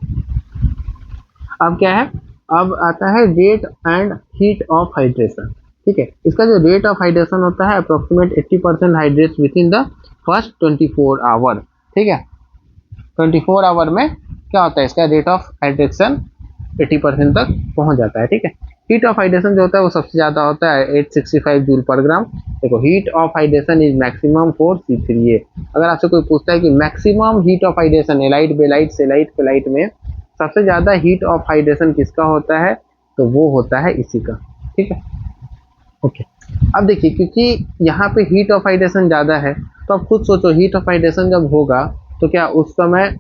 [SPEAKER 1] अब क्या है, अब आता है rate and heat of hydration. ठीक है, इसका जो रेट ऑफ हाइड्रेशन होता है approximate 80% hydrates within the first 24 hour. ठीक है, 24 आवर में क्या होता है, इसका रेट ऑफ हाइड्रेशन 80% तक पहुंच जाता है। ठीक है, हीट ऑफ हाइड्रेशन जो होता है वो सबसे ज्यादा होता है 865 जूल पर ग्राम। देखो heat of hydration is maximum for C3A। अगर आपसे कोई पूछता है कि maximum heat of hydration alite belite celite felite में सबसे ज्यादा हीट ऑफ हाइड्रेशन किसका होता है, तो वो होता है इसी का। ठीक है, ओके। अब देखिए क्योंकि यहाँ पे हीट ऑफ हाइड्रेशन ज्यादा है, तो आप खुद सोचो हीट ऑफ हाइड्रेशन जब होगा तो क्या उस समय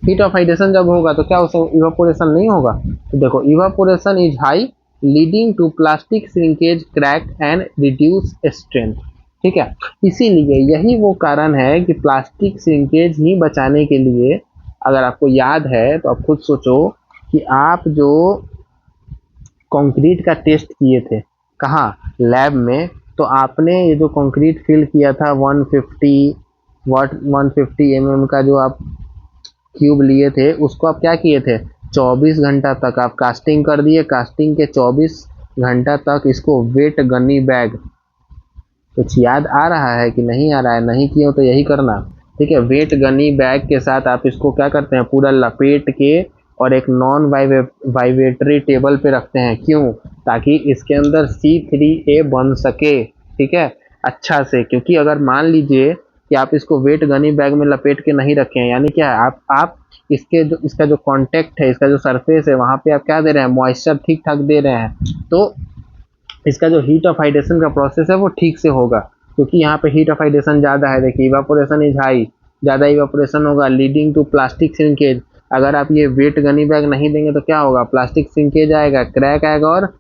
[SPEAKER 1] हीट ऑफ हाइड्रेशन जब होगा तो क्या उसमें इवापोरेशन नहीं होगा। तो देखो evaporation is high leading to plastic shrinkage, crack and reduce strength. ठीक है, इसीलिए यही वो कारण है कि प्लास्टिक श्रिंकेज ही बचाने के लिए, अगर आपको याद है तो आप खुद सोचो कि आप जो कंक्रीट का टेस्ट किए थे कहाँ, लैब में, तो आपने ये जो कंक्रीट फिल किया था 150 mm का जो आप क्यूब लिए थे, उसको आप क्या किए थे, 24 घंटा तक आप कास्टिंग कर दिए। कास्टिंग के 24 घंटा तक इसको वेट गनी बैग, कुछ याद आ रहा है कि नहीं आ रहा है? नहीं किए हो तो यही करना। ठीक है, वेट गनी बैग के साथ आप इसको क्या करते हैं, पूरा लपेट के और एक नॉन वाइब्रेटरी टेबल पे रखते हैं। क्यों? ताकि इसके अंदर C3A बन सके। ठीक है, अच्छा से, क्योंकि अगर मान लीजिए कि आप इसको वेट गनी बैग में लपेट के नहीं रखे हैं, यानी क्या है, आप इसका जो कांटेक्ट है, इसका जो सरफेस है, वहां पे आप क्या दे रहे हैं, मॉइस्चर ठीक ठाक दे रहे हैं, तो इसका जो हीट ऑफ हाइड्रेशन का प्रोसेस है वो ठीक से होगा। क्योंकि यहाँ पे हीट ऑफ हाइड्रेशन ज़्यादा है, देखिए इवापोरेशन इज हाई, ज़्यादा इवापोरेशन होगा, लीडिंग टू प्लास्टिक श्रिंकेज। अगर आप ये वेट गनी बैग नहीं देंगे तो क्या होगा, प्लास्टिक श्रिंकेज आएगा, क्रैक आएगा और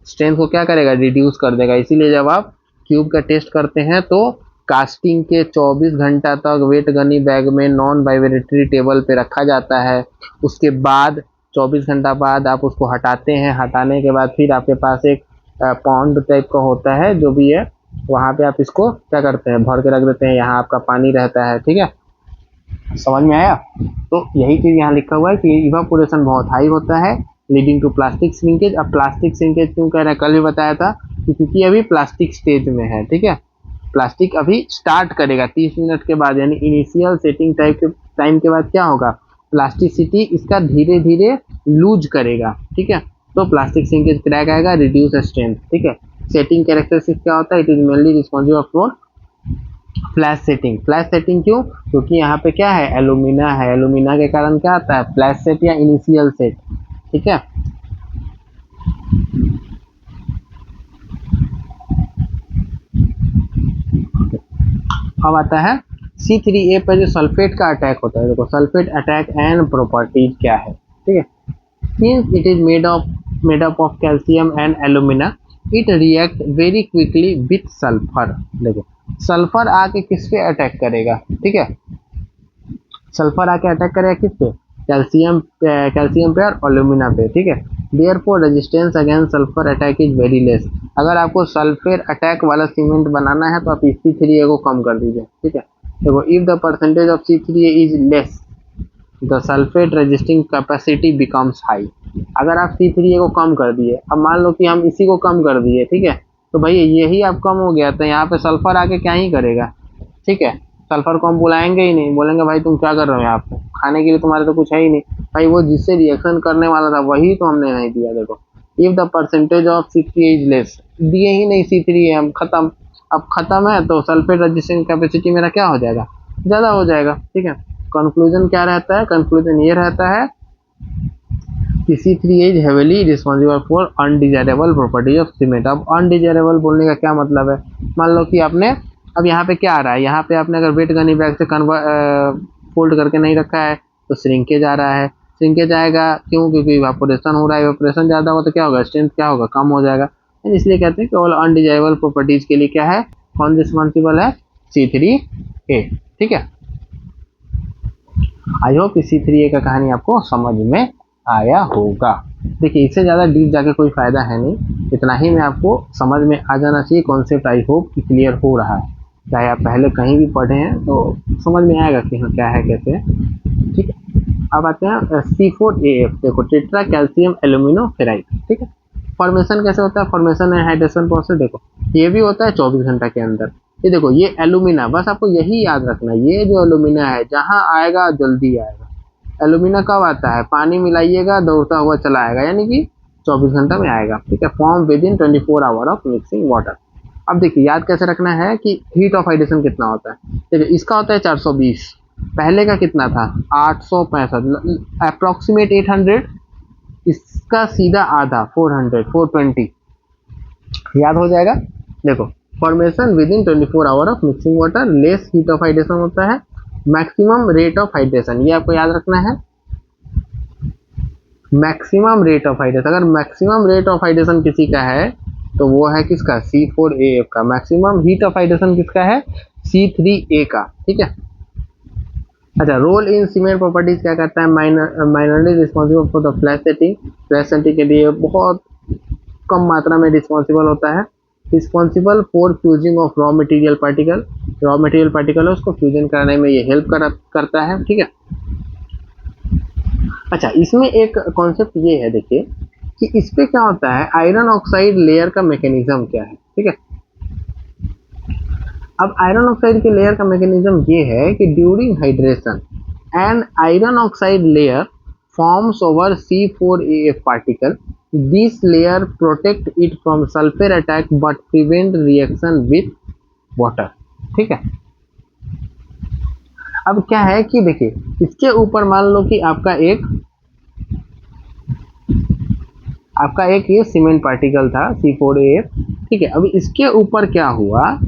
[SPEAKER 1] स्ट्रेंथ को क्या करेगा, रिड्यूस कर देगा। इसीलिए जब आप क्यूब का टेस्ट करते हैं तो कास्टिंग के 24 घंटा तक वेट गनी बैग में नॉन वाइब्रेटरी टेबल पे रखा जाता है। उसके बाद 24 घंटा बाद आप उसको हटाते हैं। हटाने के बाद फिर आपके पास एक पॉन्ड टाइप का होता है, जो भी है, वहाँ पे आप इसको क्या करते हैं, भर के रख देते हैं। यहाँ आपका पानी रहता है। ठीक है, समझ में आया? तो यही चीज यहाँ लिखा हुआ है कि इवापोरेशन बहुत हाई होता है, लीडिंग टू प्लास्टिक श्रिंकेज। अब प्लास्टिक श्रिंकेज क्यों कह रहे हैं, कल भी बताया था कि क्योंकि अभी प्लास्टिक स्टेज में है। ठीक है, प्लास्टिक अभी स्टार्ट करेगा 30 मिनट के बाद, यानी इनिशियल सेटिंग टाइम के बाद क्या होगा, प्लास्टिसिटी इसका धीरे धीरे लूज करेगा। ठीक है, तो प्लास्टिक श्रिंकेज, क्रैक आएगा, रिड्यूस स्ट्रेंथ। ठीक है, सेटिंग कैरेक्टरिस्टिक क्या होता है, it is mainly responsible for flash setting. Flash setting क्यों, क्योंकि यहाँ पे क्या है, एलुमिना है। एलुमिना के कारण क्या आता है, फ्लैश सेट या इनिशियल सेट। ठीक है, अब आता है C3A पर जो सल्फेट का अटैक होता है। देखो सल्फेट अटैक एंड प्रॉपर्टीज क्या है। ठीक है, since it is made up of calcium and alumina, it react very quickly with sulphur. देखो सल्फर आके किस पे अटैक करेगा, ठीक है, सल्फर आके अटैक करेगा किस पे, कैल्शियम पे और एल्यूमिना पे। ठीक है, therefore resistance against sulphur attack is very less. अगर आपको सल्फर अटैक वाला सीमेंट बनाना है तो आप C3A को कम कर दीजिए। ठीक है, देखो if the percentage of C3A is less the sulphate resisting capacity becomes high. अगर आप C3A को कम कर दिए, अब मान लो कि हम इसी को कम कर दिए, ठीक है, तो भैया यही अब कम हो गया, तो यहाँ पे सल्फर आके क्या ही करेगा। ठीक है, सल्फर को हम बुलाएंगे ही नहीं, बोलेंगे भाई तुम क्या कर रहे हो, यहाँ पे खाने के लिए तुम्हारे तो कुछ है ही नहीं। भाई वो जिससे रिएक्शन करने वाला था वही तो हमने नहीं दिया। देखो if the percentage of C3A is less, दिए ही नहीं C3A, हम खत्म। अब खत्म है तो सल्फेट रेजिस्टेंस कैपेसिटी मेरा क्या हो जाएगा, ज़्यादा हो जाएगा। ठीक है, कंक्लूजन क्या रहता है, कंक्लूजन ये रहता है कि C3A is heavily responsible for undesirable properties of cement. अब अनडिजायरेबल बोलने का क्या मतलब है, मान लो कि आपने, अब यहाँ पे क्या आ रहा है, यहाँ पे आपने अगर वेट गनी बैग से फोल्ड करके नहीं रखा है तो श्रिंकेज आ रहा है। श्रिंकेज आएगा क्यों, क्योंकि इवापोरेशन हो रहा है, इवापोरेशन ज़्यादा होगा तो क्या होगा, स्ट्रेंथ क्या होगा, कम हो जाएगा। इसलिए कहते हैं कि ऑल अनडिजायरेबल प्रॉपर्टीज के लिए क्या है, कौन रिस्पॉन्सिबल है, C3A। ठीक है, आई होप C3A का कहानी आपको समझ में आया होगा। देखिए इससे ज़्यादा डीप जाके कोई फ़ायदा है नहीं, इतना ही में आपको समझ में आ जाना चाहिए कॉन्सेप्ट। आई होप कि क्लियर हो रहा है, चाहे आप पहले कहीं भी पढ़े हैं तो समझ में आएगा कि हाँ क्या है कैसे है। ठीक है, अब आते हैं C4AF। देखो टेट्रा कैल्शियम एल्यूमिनो फेराइड। ठीक है, फॉर्मेशन कैसे होता है, फॉर्मेशन एंड हाइड्रेशन प्रोसेस। देखो ये भी होता है 24 घंटा के अंदर। ये देखो ये एल्यूमिना, बस आपको यही याद रखना, ये जो एल्यूमिना है जहाँ आएगा जल्दी आएगा। एल्यूमिना कब आता है, पानी मिलाइएगा दौड़ता हुआ चला आएगा, यानी कि 24 घंटा में आएगा। ठीक है, form with in 24 hour of mixing water. अब देखिए याद कैसे रखना है कि हीट ऑफ हाइड्रेशन कितना होता है। देखिए इसका होता है 420, पहले का कितना था 865, अप्रोक्सीमेट 800, इसका सीधा आधा 420, याद हो जाएगा। देखो formation with in 24 hour of mixing water, less heat of hydration होता है, मैक्सिमम रेट ऑफ हाइड्रेशन, ये आपको याद रखना है। मैक्सिमम रेट ऑफ हाइड्रेशन, अगर मैक्सिमम रेट ऑफ हाइड्रेशन किसी का है तो वो है किसका, C4AF का। मैक्सिमम हीट ऑफ हाइड्रेशन किसका है, C3A का, ठीक है। अच्छा, रोल इन सीमेंट प्रॉपर्टीज क्या करता है, minorly responsible for the flash setting. Flash setting के लिए बहुत कम मात्रा में रिस्पॉन्सिबल होता है। Responsible for fusing of raw material particle, raw material particle है उसको फ्यूजन कराने में ये हेल्प करता है, ठीक है। अच्छा, इसमें एक कॉन्सेप्ट ये है, देखिए कि इस पे क्या होता है, आयरन ऑक्साइड लेयर का मैकेनिज्म क्या है, ठीक है। अब आयरन ऑक्साइड के लेयर का मैकेनिज्म ये है कि during hydration an iron oxide layer forms over C4AF particle, this layer protect it from sulphur attack but prevent reaction with water, ठीक है। अब क्या है कि देखिए इसके ऊपर मान लो कि आपका एक ये सीमेंट पार्टिकल था C4AF, ठीक है। अब इसके ऊपर क्या हुआ,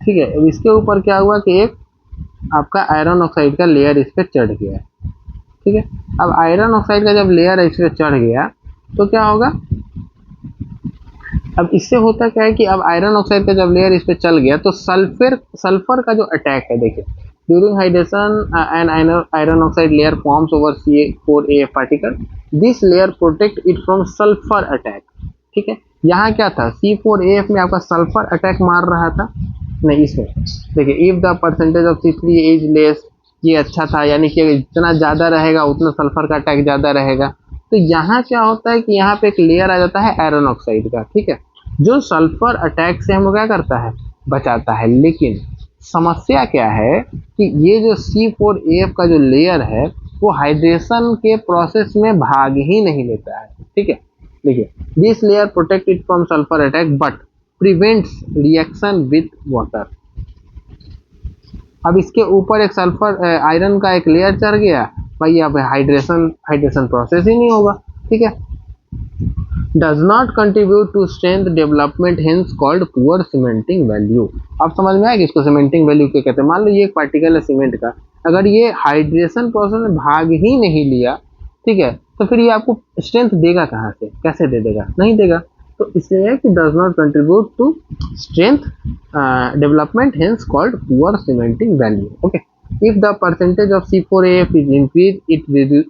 [SPEAKER 1] ठीक है, अब इसके ऊपर क्या हुआ कि एक आपका आयरन ऑक्साइड का लेयर इस पे चढ़ गया, ठीक है। अब आयरन ऑक्साइड का जब लेयर इस पे चढ़ गया तो क्या होगा, अब इससे होता क्या है कि अब आयरन ऑक्साइड का जब लेयर इस पे चल गया तो सल्फर का जो अटैक है, देखिए during hydration an iron oxide layer forms over C4AF particle, this layer protect it from sulphur attack, ठीक है। यहाँ क्या था, C4AF में आपका सल्फर अटैक मार रहा था, नहीं इसमें देखिए if the percentage of C3 is less, ये अच्छा था, यानी कि जितना ज़्यादा रहेगा उतना सल्फर का अटैक ज़्यादा रहेगा। तो यहाँ क्या होता है कि यहाँ पे एक लेयर आ जाता है आयरन ऑक्साइड का, ठीक है, जो सल्फर अटैक से हम क्या करता है, बचाता है। लेकिन समस्या क्या है कि ये जो C4AF का जो लेयर है वो हाइड्रेशन के प्रोसेस में भाग ही नहीं लेता है, ठीक है। देखिए this layer protect it from sulphur attack but prevents reaction with water. अब इसके ऊपर एक सल्फर आयरन का एक लेयर चढ़ गया, भाई अब हाइड्रेशन प्रोसेस ही नहीं होगा, ठीक है। Does not contribute to strength development, hence called poor cementing value. अब समझ में आया कि इसको सीमेंटिंग वैल्यू क्या कहते हैं। मान लो ये एक पार्टिकल है सीमेंट का, अगर ये हाइड्रेशन प्रोसेस में भाग ही नहीं लिया, ठीक है, तो फिर ये आपको स्ट्रेंथ देगा कहाँ से, कैसे दे देगा, नहीं देगा। तो इसलिए कि does not contribute to strength development, hence called poor cementing value, okay. if the percentage of C4AF is increased, it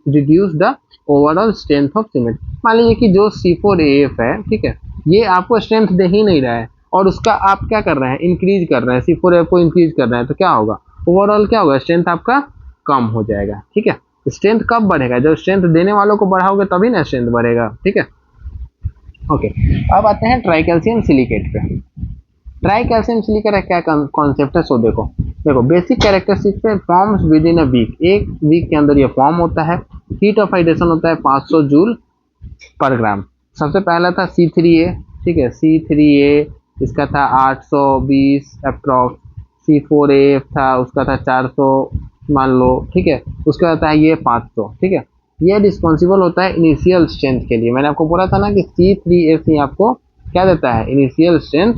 [SPEAKER 1] reduce the overall strength of cement। मान लीजिए कि जो C4AF है, ठीक है, ये आपको स्ट्रेंथ दे ही नहीं रहा है और उसका आप क्या कर रहे हैं, इंक्रीज कर रहे हैं, C4AF को इंक्रीज कर रहे हैं, तो क्या होगा, ओवरऑल क्या होगा, स्ट्रेंथ आपका कम हो जाएगा, ठीक है। स्ट्रेंथ कब बढ़ेगा, जब स्ट्रेंथ देने वालों को बढ़ाओगे तभी ना स्ट्रेंथ बढ़ेगा, ठीक है, ओके। अब आते हैं ट्राई कैल्शियम सिलिकेट पे। ट्राई कैल्शियम सिलिकेट का क्या कॉन्सेप्ट है, सो देखो बेसिक कैरेक्टरिस्टिक्स है, forms within a week, एक वीक के अंदर ये फॉर्म होता है। हीट ऑफ हाइड्रेशन होता है 500 जूल पर ग्राम। सबसे पहला था C3A, ठीक है, C3A इसका था 820 अप्रॉक्स। C4AF था उसका था 400 मान लो, ठीक है, उसके बाद है ये 500, ठीक है। ये रिस्पॉन्सिबल होता है इनिशियल स्ट्रेंथ के लिए। मैंने आपको बोला था ना कि C3A ही आपको क्या देता है, इनिशियल स्ट्रेंथ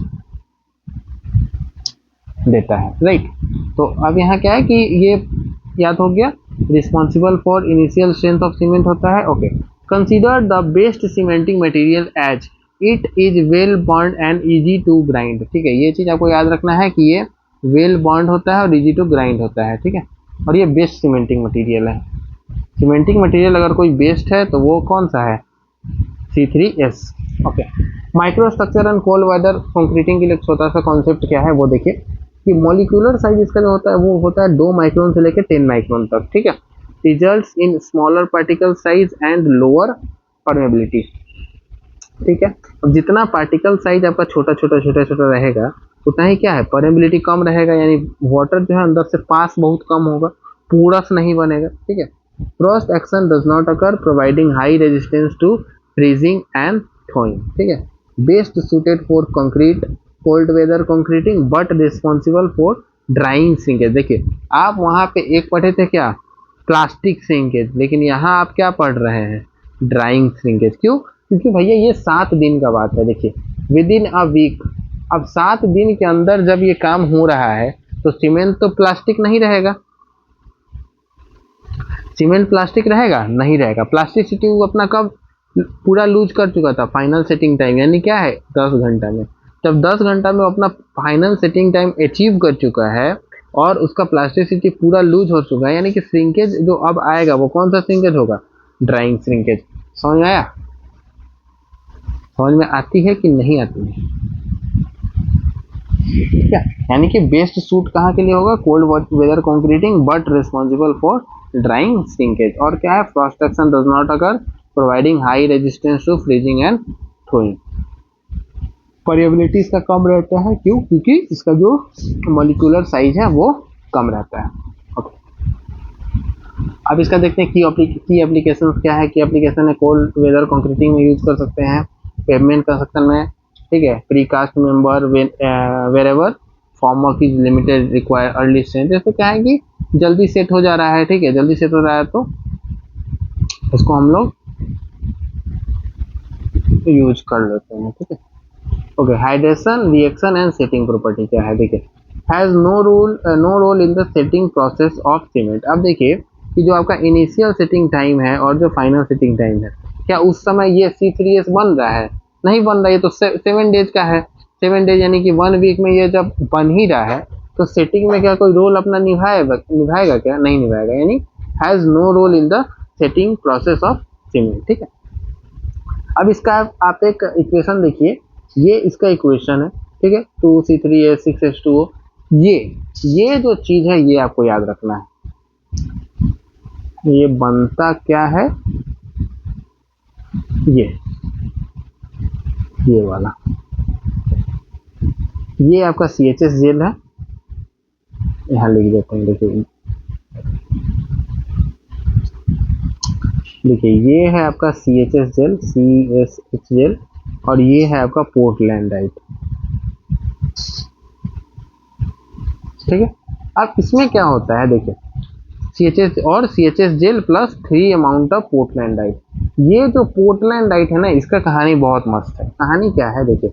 [SPEAKER 1] देता है, राइट। तो अब यहाँ क्या है कि ये याद हो गया, responsible for initial strength of cement होता है, okay. Consider the best cementing material as it is well bond and easy to grind, ठीक है। ये चीज आपको याद रखना है कि ये वेल बॉन्ड होता है और इजी टू ग्राइंड होता है, ठीक है, और ये बेस्ट सीमेंटिंग मटेरियल है। सीमेंटिंग मटेरियल अगर कोई बेस्ट है तो वो कौन सा है, C3S, okay. Micro structure and cold weather concreting के लिए छोटा सा कॉन्सेप्ट क्या है वो देखिए कि मॉलिक्यूलर साइज इसका जो होता है वो होता है 2 माइक्रोन से लेकर 10 माइक्रोन तक, ठीक है। Results in smaller particle size and lower permeability, ठीक है। अब जितना पार्टिकल साइज आपका छोटा रहेगा उतना ही क्या है, परमेबिलिटी कम रहेगा, यानी वाटर जो है अंदर से पास बहुत कम होगा, पूरस नहीं बनेगा, ठीक है। Frost action does not occur providing high resistance to freezing and thawing, ठीक है। Best suited for concrete cold weather concreting but responsible for drying shrinkage. देखिए आप वहां पे एक पढ़े थे क्या, प्लास्टिक श्रिंकेज, लेकिन यहाँ आप क्या पढ़ रहे हैं, ड्राइंग श्रिंकेज। क्यों, क्योंकि भैया ये 7 दिन का बात है, देखिए विद इन अ वीक। अब 7 दिन के अंदर जब ये काम हो रहा है तो सीमेंट तो प्लास्टिक नहीं रहेगा, सीमेंट प्लास्टिक रहेगा? नहीं रहेगा। प्लास्टिसिटी वो अपना कब पूरा लूज कर चुका था? फाइनल सेटिंग टाइम, यानी क्या है 10 घंटा में। जब 10 घंटा में अपना फाइनल सेटिंग टाइम अचीव कर चुका है और उसका प्लास्टिसिटी पूरा लूज हो चुका है, यानी कि श्रिंकेज जो अब आएगा वो कौन सा श्रिंकेज होगा? Drawing shrinkage. समझ में आया? समझ में आती है कि नहीं आती है? ठीक है, यानी कि बेस्ट सूट कहाँ के लिए होगा? Cold weather concreting but responsible for drying shrinkage. और क्या है? Frost action does not occur, providing high resistance to freezing and thawing. Variability इसका कम रहता है, क्यों? क्योंकि इसका जो मॉलिक्यूलर साइज है वो कम रहता है। ओके, अब इसका देखते हैं की एप्लीकेशन क्या है। की एप्लीकेशन है कोल्ड वेदर कंक्रीटिंग में यूज कर सकते हैं, पेवमेंट कंस्ट्रक्शन में, ठीक है, precast member wherever form of is limited require early stage. जैसे क्या है कि जल्दी सेट हो जा रहा है, ठीक है, जल्दी सेट हो रहा है तो इसको हम लोग यूज कर लेते हैं, ठीक है। Okay, hydration reaction and setting property क्या है? देखिए, has no role in the setting process of cement. अब देखिए कि जो आपका इनिशियल सेटिंग टाइम है और जो फाइनल सेटिंग टाइम है, क्या उस समय ये C3S बन रहा है? नहीं बन रहा है। ये तो 7 डेज का है। 7 डेज यानी कि 1 वीक में ये जब बन ही रहा है तो सेटिंग में क्या कोई रोल अपना निभाएगा क्या? नहीं निभाएगा, यानी has no role in the setting process of cement, ठीक है। अब इसका आप एक इक्वेशन देखिए, ये इसका इक्वेशन है, ठीक है, 2C3H6H2O। ये जो चीज है ये आपको याद रखना है। ये बनता क्या है? ये वाला, ये आपका CHS जेल है। यहाँ लिख देते हैं, देखिए ये है आपका CHS जेल, CSH जेल, और ये है आपका पोर्टलैंडाइट, ठीक है। अब इसमें क्या होता है? देखिए, CHS और CHS gel plus 3 amount of portlandite. ये जो पोर्टलैंडाइट है ना, इसका कहानी बहुत मस्त है। कहानी क्या है? देखिए,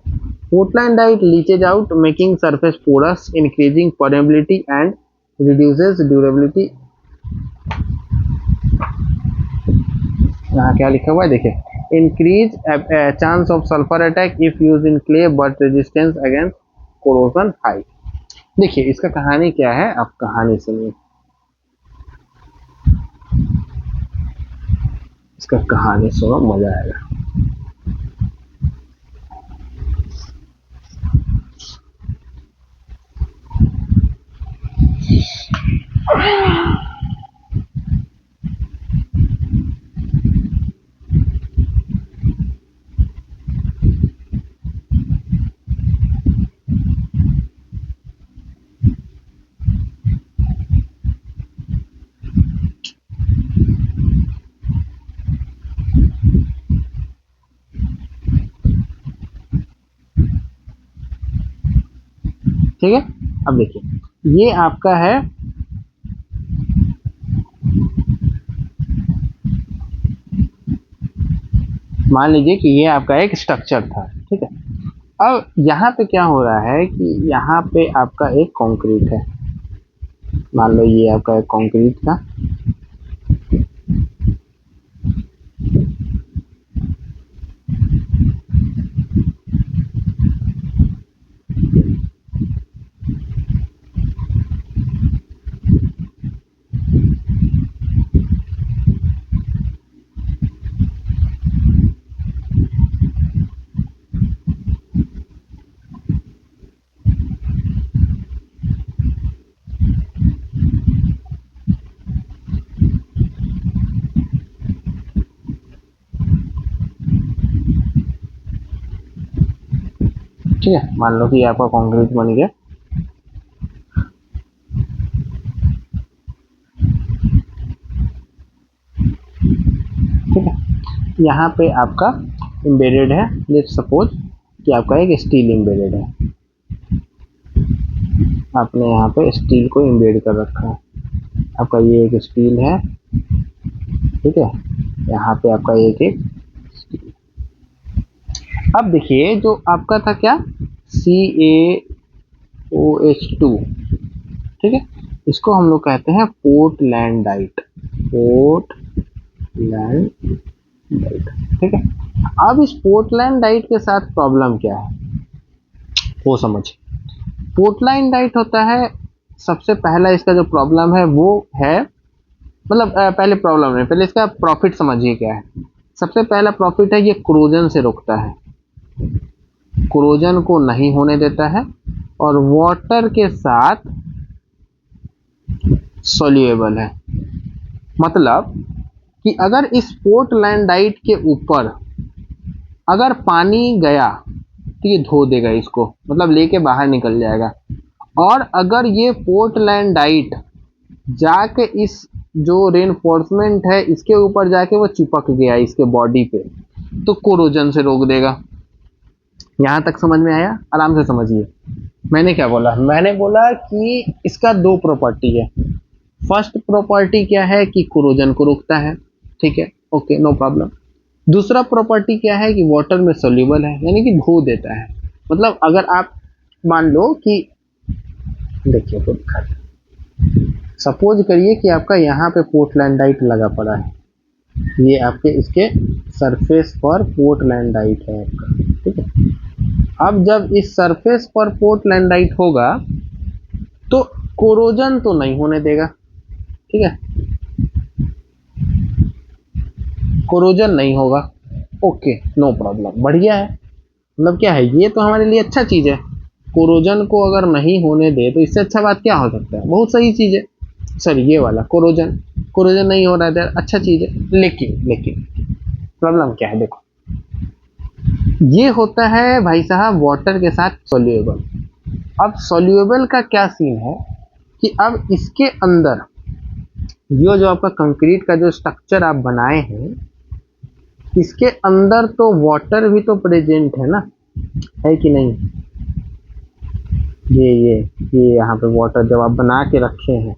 [SPEAKER 1] portlandite leaches out making surface porous, increasing permeability and reduces durability. यहाँ क्या लिखा हुआ है? देखिए, increase chance of sulphur attack if use in clay but resistance against corrosion high. देखिए, इसका कहानी क्या है, आप कहानी सुनिए। इसका कहानी सुनो, मजा आएगा। ठीक है, अब देखिए ये आपका है, मान लीजिए कि ये आपका एक स्ट्रक्चर था, ठीक है। अब यहाँ पे क्या हो रहा है कि यहाँ पे आपका एक कंक्रीट है, मान लो ये आपका एक कंक्रीट था, ठीक है, मान लो कि ये आपका कंक्रीट बन गया। ठीक है, यहाँ पे आपका एम्बेडेड है, लेट्स सपोज कि आपका एक स्टील एम्बेडेड है, आपने यहाँ पे स्टील को एम्बेड कर रखा है। आपका ये एक स्टील है, ठीक है, यहाँ पे आपका एक स्टील। अब देखिए जो आपका था क्या, CaOH2, ठीक है, इसको हम लोग कहते हैं पोर्टलैंडाइट। पोर्टलैंडाइट। ठीक है, अब इस पोर्टलैंडाइट के साथ प्रॉब्लम क्या है वो समझ। पोर्टलैंडाइट होता है, सबसे पहला इसका जो प्रॉब्लम है वो है, मतलब पहले प्रॉब्लम नहीं, पहले इसका प्रॉफिट समझिए क्या है। सबसे पहला प्रॉफिट है ये क्रोजन से रोकता है, क्रोजन को नहीं होने देता है, और वाटर के साथ सोल्यूएबल है। मतलब कि अगर इस पोर्टलैंडाइट के ऊपर अगर पानी गया तो ये धो देगा इसको, मतलब लेके बाहर निकल जाएगा। और अगर ये पोर्टलैंडाइट जाके इस जो रेनफोर्समेंट है इसके ऊपर जाके वो चिपक गया इसके बॉडी पे, तो कोरोजन से रोक देगा। यहां तक समझ में आया? आराम से समझिए। मैंने क्या बोला? मैंने बोला कि इसका दो प्रॉपर्टी है। फर्स्ट प्रॉपर्टी क्या है कि कोरोजन को रोकता है, ठीक है, ओके, नो प्रॉब्लम। दूसरा प्रॉपर्टी क्या है कि वाटर में सोल्यूबल है, यानी कि धो देता है। मतलब अगर आप मान लो कि, देखिए तो सपोज करिए कि आपका यहाँ पे पोर्टलैंडाइट लगा पड़ा है, ये आपके इसके सरफेस पर पोर्टलैंडाइट है आपका, ठीक है। अब जब इस सरफेस पर पोर्टलैंडाइट होगा तो कोरोजन तो नहीं होने देगा, ठीक है, कोरोजन नहीं होगा, ओके, नो प्रॉब्लम, बढ़िया है। मतलब क्या है, ये तो हमारे लिए अच्छा चीज है। कोरोजन को अगर नहीं होने दे तो इससे अच्छा बात क्या हो सकता है? बहुत सही चीज है। सर ये वाला कोरोजन, कोरोजन नहीं हो रहा है, अच्छा चीज है। लेकिन लेकिन प्रॉब्लम क्या है? देखो, ये होता है भाई साहब वाटर के साथ सोल्यूएबल। अब सोल्यूएबल का क्या सीन है कि अब इसके अंदर ये जो आपका कंक्रीट का जो स्ट्रक्चर आप बनाए हैं, इसके अंदर तो वाटर भी तो प्रेजेंट है ना, है कि नहीं? ये यहाँ पे वाटर जब आप बना के रखे हैं,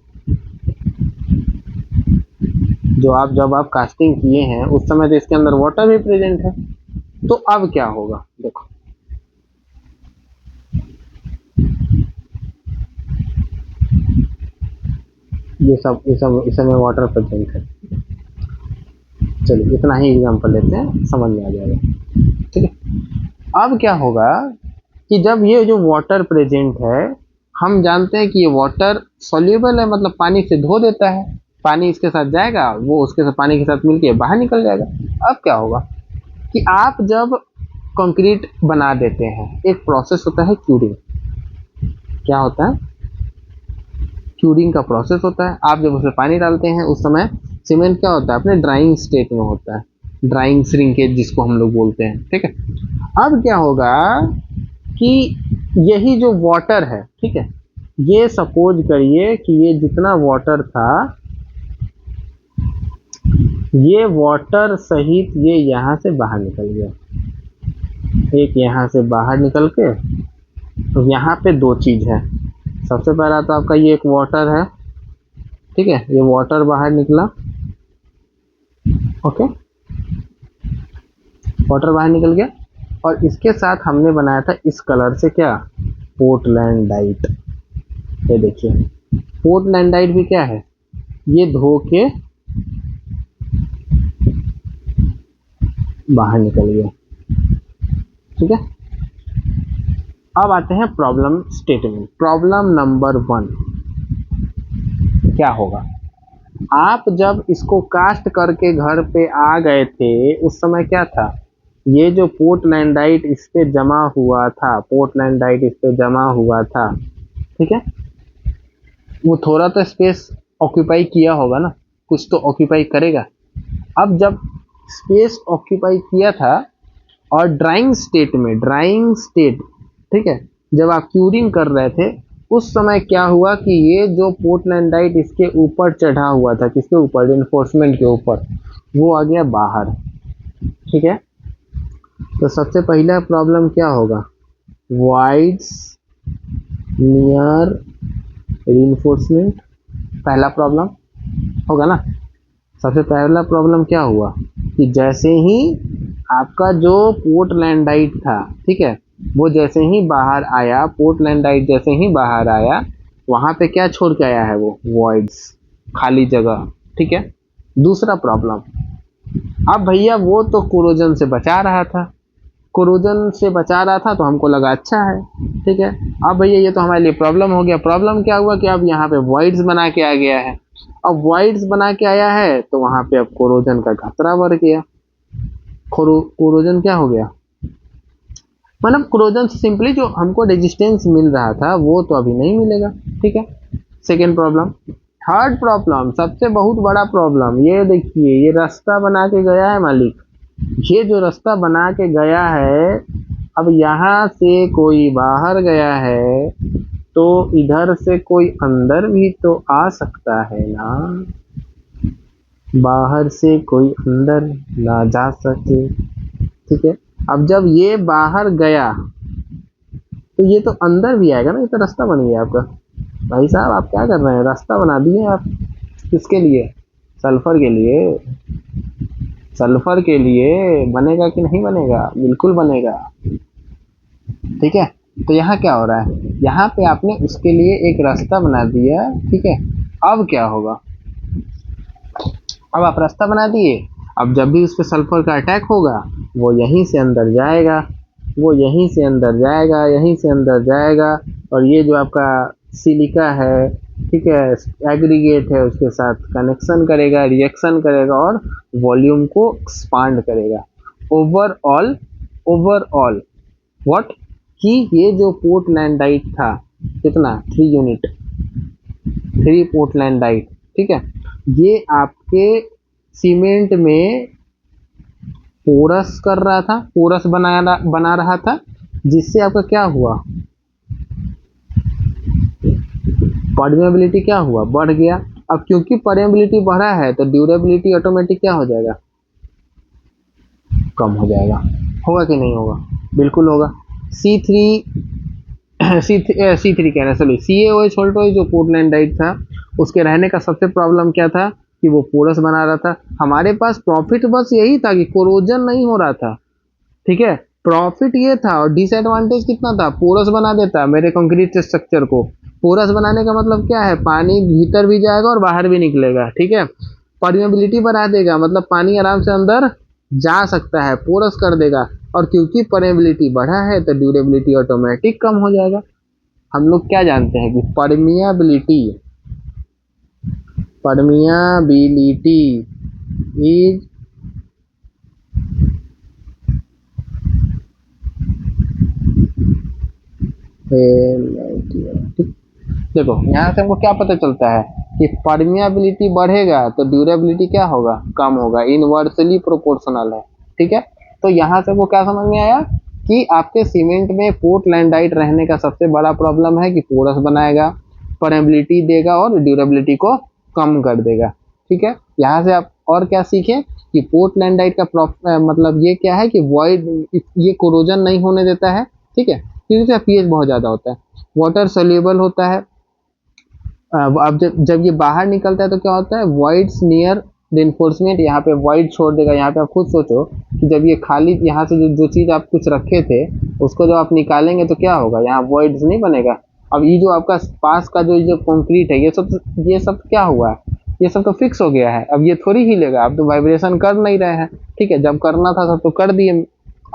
[SPEAKER 1] जब आप कास्टिंग किए हैं उस समय तो इसके अंदर वाटर भी प्रेजेंट है। तो अब क्या होगा? देखो, इस समय वाटर प्रेजेंट है। चलिए इतना ही एग्जांपल लेते हैं, समझ में आ जाएगा, ठीक है। अब क्या होगा कि जब ये जो वाटर प्रेजेंट है, हम जानते हैं कि ये वाटर सॉल्युबल है, मतलब पानी से धो देता है, पानी इसके साथ जाएगा, वो उसके साथ पानी के साथ मिलके बाहर निकल जाएगा। अब क्या होगा कि आप जब कंक्रीट बना देते हैं, एक प्रोसेस होता है क्यूरिंग। क्या होता है? क्यूरिंग का प्रोसेस होता है। आप जब उसमें पानी डालते हैं उस समय सीमेंट क्या होता है? अपने ड्राइंग स्टेट में होता है, ड्राइंग श्रिंकेज जिसको हम लोग बोलते हैं, ठीक है। अब क्या होगा कि यही जो वाटर है, ठीक है, ये सपोज करिए कि ये जितना वाटर था, ये वाटर सहित ये यहाँ से बाहर निकल गया, एक यहाँ से बाहर निकल के, तो यहाँ पे दो चीज है। सबसे पहला तो आपका ये एक वाटर है, ठीक है, ये वाटर बाहर निकला, ओके, वाटर बाहर निकल गया, और इसके साथ हमने बनाया था इस कलर से क्या? पोर्टलैंडाइट। ये देखिए पोर्टलैंडाइट भी क्या है? ये धो के बाहर निकल गया, ठीक है। अब आते हैं प्रॉब्लम स्टेटमेंट। प्रॉब्लम नंबर 1 क्या होगा? आप जब इसको कास्ट करके घर पे आ गए थे उस समय क्या था? ये जो पोर्टलैंडाइट इस पे जमा हुआ था, पोर्टलैंडाइट इस पे जमा हुआ था, ठीक है, वो थोड़ा तो स्पेस ऑक्यूपाई किया होगा ना, कुछ तो ऑक्यूपाई करेगा। अब जब स्पेस ऑक्यूपाई किया था और ड्राइंग स्टेट, ठीक है, जब आप क्यूरिंग कर रहे थे उस समय क्या हुआ कि ये जो पोर्टलैंडाइट इसके ऊपर चढ़ा हुआ था, किसके ऊपर? रेनफोर्समेंट के ऊपर, वो आ गया बाहर, ठीक है। तो सबसे पहला प्रॉब्लम क्या होगा? वाइड्स नियर रेनफोर्समेंट, पहला प्रॉब्लम होगा ना। सबसे पहला प्रॉब्लम क्या हुआ कि जैसे ही आपका जो पोर्टलैंडाइट था, ठीक है, वो जैसे ही बाहर आया, पोर्टलैंडाइट जैसे ही बाहर आया, वहां पे क्या छोड़ के आया है? वो वॉइड्स, खाली जगह, ठीक है। दूसरा प्रॉब्लम, अब भैया वो तो कोरोजन से बचा रहा था, कोरोजन से बचा रहा था तो हमको लगा अच्छा है, ठीक है। अब भैया ये तो हमारे लिए प्रॉब्लम हो गया। प्रॉब्लम क्या हुआ कि अब यहाँ पे वॉइड्स बना के आ गया है। अब वॉइड्स बना के आया है तो वहां पे अब कोरोजन का खतरा बढ़ गया। कोरोजन क्या हो गया, मतलब कोरोजन से सिंपली जो हमको रेजिस्टेंस मिल रहा था वो तो अभी नहीं मिलेगा, ठीक है। Second problem. थर्ड प्रॉब्लम, सबसे बहुत बड़ा प्रॉब्लम, ये देखिए ये रास्ता बना के गया है मालिक, ये जो रास्ता बना के गया है, अब यहाँ से कोई बाहर गया है तो इधर से कोई अंदर भी तो आ सकता है ना, बाहर से कोई अंदर ना जा सके, ठीक है। अब जब ये बाहर गया तो ये तो अंदर भी आएगा ना, ये तो रास्ता बन गया आपका। भाई साहब आप क्या कर रहे हैं, रास्ता बना दिए आप, किसके लिए, सल्फर के लिए, सल्फर के लिए बनेगा कि नहीं बनेगा, बिल्कुल बनेगा, ठीक है। तो यहाँ क्या हो रहा है, यहाँ पे आपने उसके लिए एक रास्ता बना दिया, ठीक है। अब क्या होगा, अब आप रास्ता बना दिए, अब जब भी उस पर सल्फर का अटैक होगा वो यहीं से अंदर जाएगा, वो यहीं से अंदर जाएगा, यहीं से अंदर जाएगा, और ये जो आपका सिलिका है, ठीक है, एग्रीगेट है, उसके साथ कनेक्शन करेगा, रिएक्शन करेगा और वॉल्यूम को एक्सपांड करेगा। ओवरऑल, ओवरऑल व्हाट, कि ये जो पोर्टलैंडाइट था कितना 3 यूनिट, 3 पोर्टलैंडाइट, ठीक है, ये आपके सीमेंट में पोरस कर रहा था, पोरस बना रहा था, जिससे आपका क्या हुआ, परमेबिलिटी क्या हुआ, बढ़ गया। अब क्योंकि परमेबिलिटी बढ़ा है तो ड्यूरेबिलिटी ऑटोमेटिक क्या हो जाएगा, कम हो जाएगा। होगा कि नहीं होगा, बिल्कुल होगा। C3 कह रहे हैं, सॉरी CaOH जो पोर्टलैंडाइट था, उसके रहने का सबसे प्रॉब्लम क्या था कि वो पोरस बना रहा था। हमारे पास प्रॉफिट बस यही था कि कोरोजन नहीं हो रहा था, ठीक है, प्रॉफिट ये था, और डिसएडवांटेज कितना था, पोरस बना देता मेरे कंक्रीट स्ट्रक्चर को। पोरस बनाने का मतलब क्या है, पानी भीतर भी जाएगा और बाहर भी निकलेगा, ठीक है। परमेबिलिटी बढ़ा देगा, मतलब पानी आराम से अंदर जा सकता है, पोरस कर देगा, और क्योंकि परमेबिलिटी बढ़ा है तो ड्यूरेबिलिटी ऑटोमेटिक कम हो जाएगा। हम लोग क्या जानते हैं कि परमियाबिलिटी, परमियाबिलिटी इज देखो यहाँ से हमको क्या पता चलता है कि परमियाबिलिटी बढ़ेगा तो ड्यूरेबिलिटी क्या होगा, कम होगा, इनवर्सली प्रोपोर्शनल है, ठीक है। तो यहाँ से वो क्या समझ में आया कि आपके सीमेंट में पोर्टलैंडाइट रहने का सबसे बड़ा प्रॉब्लम है कि पोरस बनाएगा, परमेबिलिटी देगा और ड्यूरेबिलिटी को कम कर देगा, ठीक है। यहाँ से आप और क्या सीखे कि पोर्टलैंडाइट का मतलब ये क्या है कि वॉइड, ये कोरोजन नहीं होने देता है, ठीक है, क्योंकि इसका पीएच बहुत ज़्यादा होता है, वाटर सोल्यूबल होता है। अब जब ये बाहर निकलता है तो क्या होता है, वॉइड्स नियर रेनफोर्समेंट, यहाँ पे वॉइड छोड़ देगा। यहाँ पे आप खुद सोचो कि जब ये खाली, यहाँ से जो चीज़ आप कुछ रखे थे उसको जब आप निकालेंगे तो क्या होगा, यहाँ वॉइड्स नहीं बनेगा। अब ये जो आपका पास का जो कंक्रीट है, ये सब क्या हुआ है, ये सब तो फिक्स हो गया है, अब ये थोड़ी हिलेगा, अब तो वाइब्रेशन कर नहीं रहे हैं, ठीक है, जब करना था तब तो कर दिए।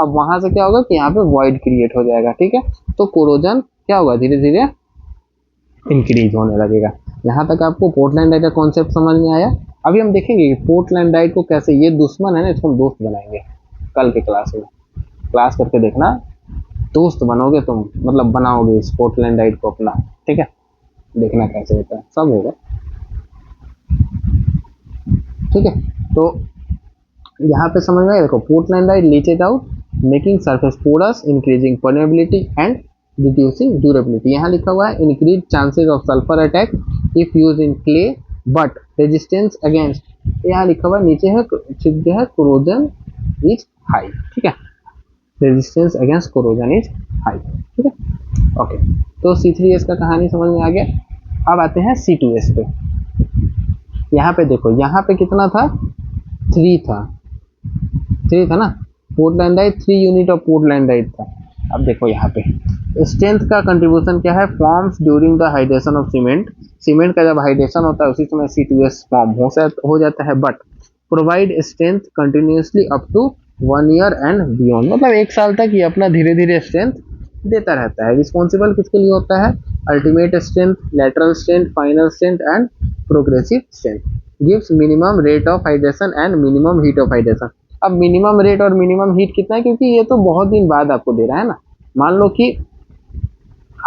[SPEAKER 1] अब वहां से क्या होगा कि यहाँ पे वॉइड क्रिएट हो जाएगा, ठीक है। तो कोरोजन क्या होगा, धीरे धीरे इंक्रीज होने लगेगा। यहाँ तक आपको पोर्टलैंडाइट का कॉन्सेप्ट समझ में आया। अभी हम देखेंगे कि पोर्टलैंडाइट को कैसे, ये दुश्मन है ना, इसको हम दोस्त बनाएंगे कल के क्लास में, क्लास करके देखना, दोस्त बनोगे तुम, मतलब बनाओगे इस पोर्टलैंडाइट को अपना, ठीक है, देखना कैसे होता है, सब होगा, ठीक है। तो यहाँ पे समझ में आया, देखो portlandite leaches out, making surface porous, increasing permeability and reducing durability. यहाँ लिखा हुआ है increase chances of sulphur attack if use in clay but resistance against, यहाँ लिखा हुआ नीचे है जो है कोरोजन इज हाई, ठीक है, resistance against corrosion is high, ठीक है, ओके। तो C3S का कहानी समझ में आ गया। अब आते हैं C2S पे। यहाँ पे देखो, यहाँ पे कितना था, 3 था, 3 था ना, पोर्टलैंडाइट 3 यूनिट ऑफ पोर्टलैंडाइट था। अब देखो यहाँ पे स्ट्रेंथ का कंट्रीब्यूशन क्या है, forms during the hydration of cement cement का जब हाइड्रेशन होता है उसी समय C2S फॉर्म हो जाता है, but provide strength continuously up to 1 year and beyond, मतलब 1 साल तक ये अपना धीरे धीरे स्ट्रेंथ देता रहता है। रिस्पॉन्सिबल किसके लिए होता है? Ultimate strength, lateral strength, final strength and progressive strength. Gives minimum rate of hydration and minimum heat of hydration. अब मिनिमम रेट और मिनिमम हीट कितना है, क्योंकि ये तो बहुत दिन बाद आपको दे रहा है ना। मान लो कि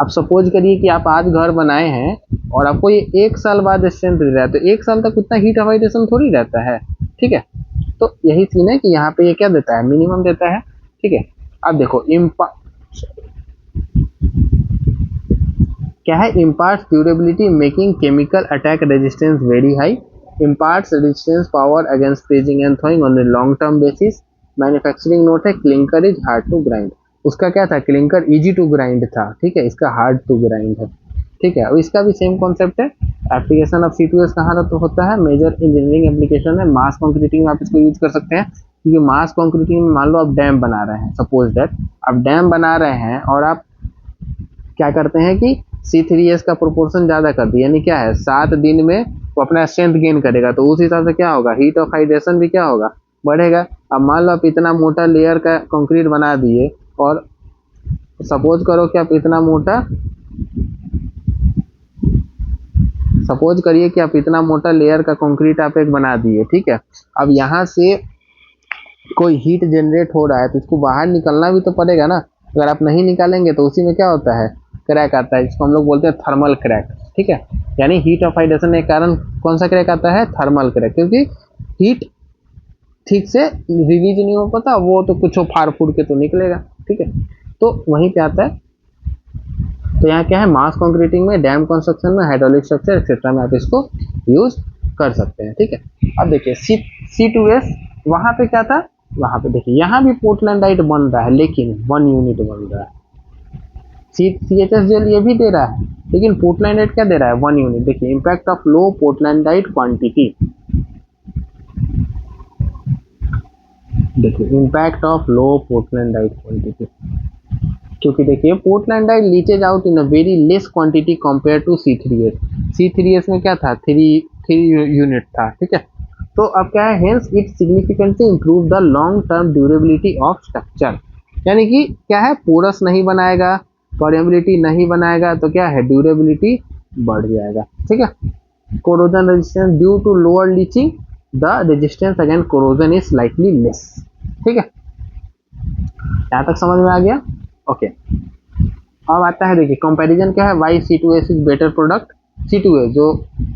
[SPEAKER 1] आप सपोज करिए कि आप आज घर बनाए हैं और आपको ये 1 साल बाद स्ट्रेंथ दे रहा है, तो 1 साल तक उतना हीट ऑफ हाइड्रेशन थोड़ी रहता है, ठीक है। तो यही सीन है कि यहाँ पे ये क्या देता है, मिनिमम देता है, ठीक है। अब देखो क्या है, imparts durability making chemical attack resistance very high, imparts resistance power against freezing and thawing on a long term basis. Manufacturing note है, clinker is hard to grind. उसका क्या था, क्लिंकर इजी टू ग्राइंड था, ठीक है, इसका hard to grind है, ठीक है। और इसका भी सेम कॉन्सेप्ट है। एप्लीकेशन ऑफ C2S कहाँ तो होता है, मेजर इंजीनियरिंग एप्लीकेशन है, मास कंक्रीटिंग में आप इसको यूज कर सकते हैं। क्योंकि मास कंक्रीटिंग में मान लो आप डैम बना रहे हैं, सपोज दैट आप डैम बना रहे हैं और आप क्या करते हैं कि C3S का प्रोपोर्शन ज्यादा कर दिया, यानी क्या है 7 दिन में वो अपना स्ट्रेंथ गेन करेगा, तो उस हिसाब से क्या होगा, हीट ऑफ हाइड्रेशन भी क्या होगा, बढ़ेगा। अब मान लो आप इतना मोटा लेयर का कंक्रीट बना दिए और सपोज करो कि आप इतना मोटा, सपोज करिए कि आप इतना मोटा लेयर का कंक्रीट आप एक बना दिए, ठीक है। अब यहाँ से कोई हीट जनरेट हो रहा है तो इसको बाहर निकलना भी तो पड़ेगा ना। अगर आप नहीं निकालेंगे तो उसी में क्या होता है, क्रैक आता है, जिसको हम लोग बोलते हैं थर्मल क्रैक, ठीक है। यानी हीट ऑफ हाइड्रेशन के कारण कौन सा क्रैक आता है, थर्मल क्रैक, क्योंकि हीट ठीक से रिलीज नहीं हो पाता, वो तो कुछ फाड़ फूड़ के तो निकलेगा, ठीक है। तो वहीं पे आता है। तो यहाँ क्या है, मास कंक्रीटिंग में, डैम कंस्ट्रक्शन में, हाइड्रोलिक स्ट्रक्चर एक्सेट्रा में आप इसको यूज कर सकते हैं, ठीक है। अब देखिए C2S वहां पे क्या था, वहां पे देखिए यहाँ भी पोर्टलैंडाइट बन रहा है, लेकिन 1 यूनिट बन रहा है। CHS जेल ये भी दे रहा है, लेकिन पोर्टलैंडाइट क्या दे रहा है, 1 यूनिट। देखिए impact of low portlandite quantity, देखिए impact of low portlandite quantity, क्योंकि देखिए portlandite leaches out in a very less quantity compare to C3S। C3S में क्या था, 3 यूनिट था, ठीक है। तो अब क्या है, hence it significantly improve the long term durability of structure. यानी कि क्या है, पोरस नहीं बनाएगा, परमेबिलिटी नहीं बनाएगा, तो क्या है, ड्यूरेबिलिटी बढ़ जाएगा, ठीक है। Corrosion resistance due to lower leaching, the resistance against corrosion is slightly less, ठीक है। यहाँ तक समझ में आ गया, ओके। अब आता है, देखिए कंपैरिजन क्या है, Y C2S is better product. C2S जो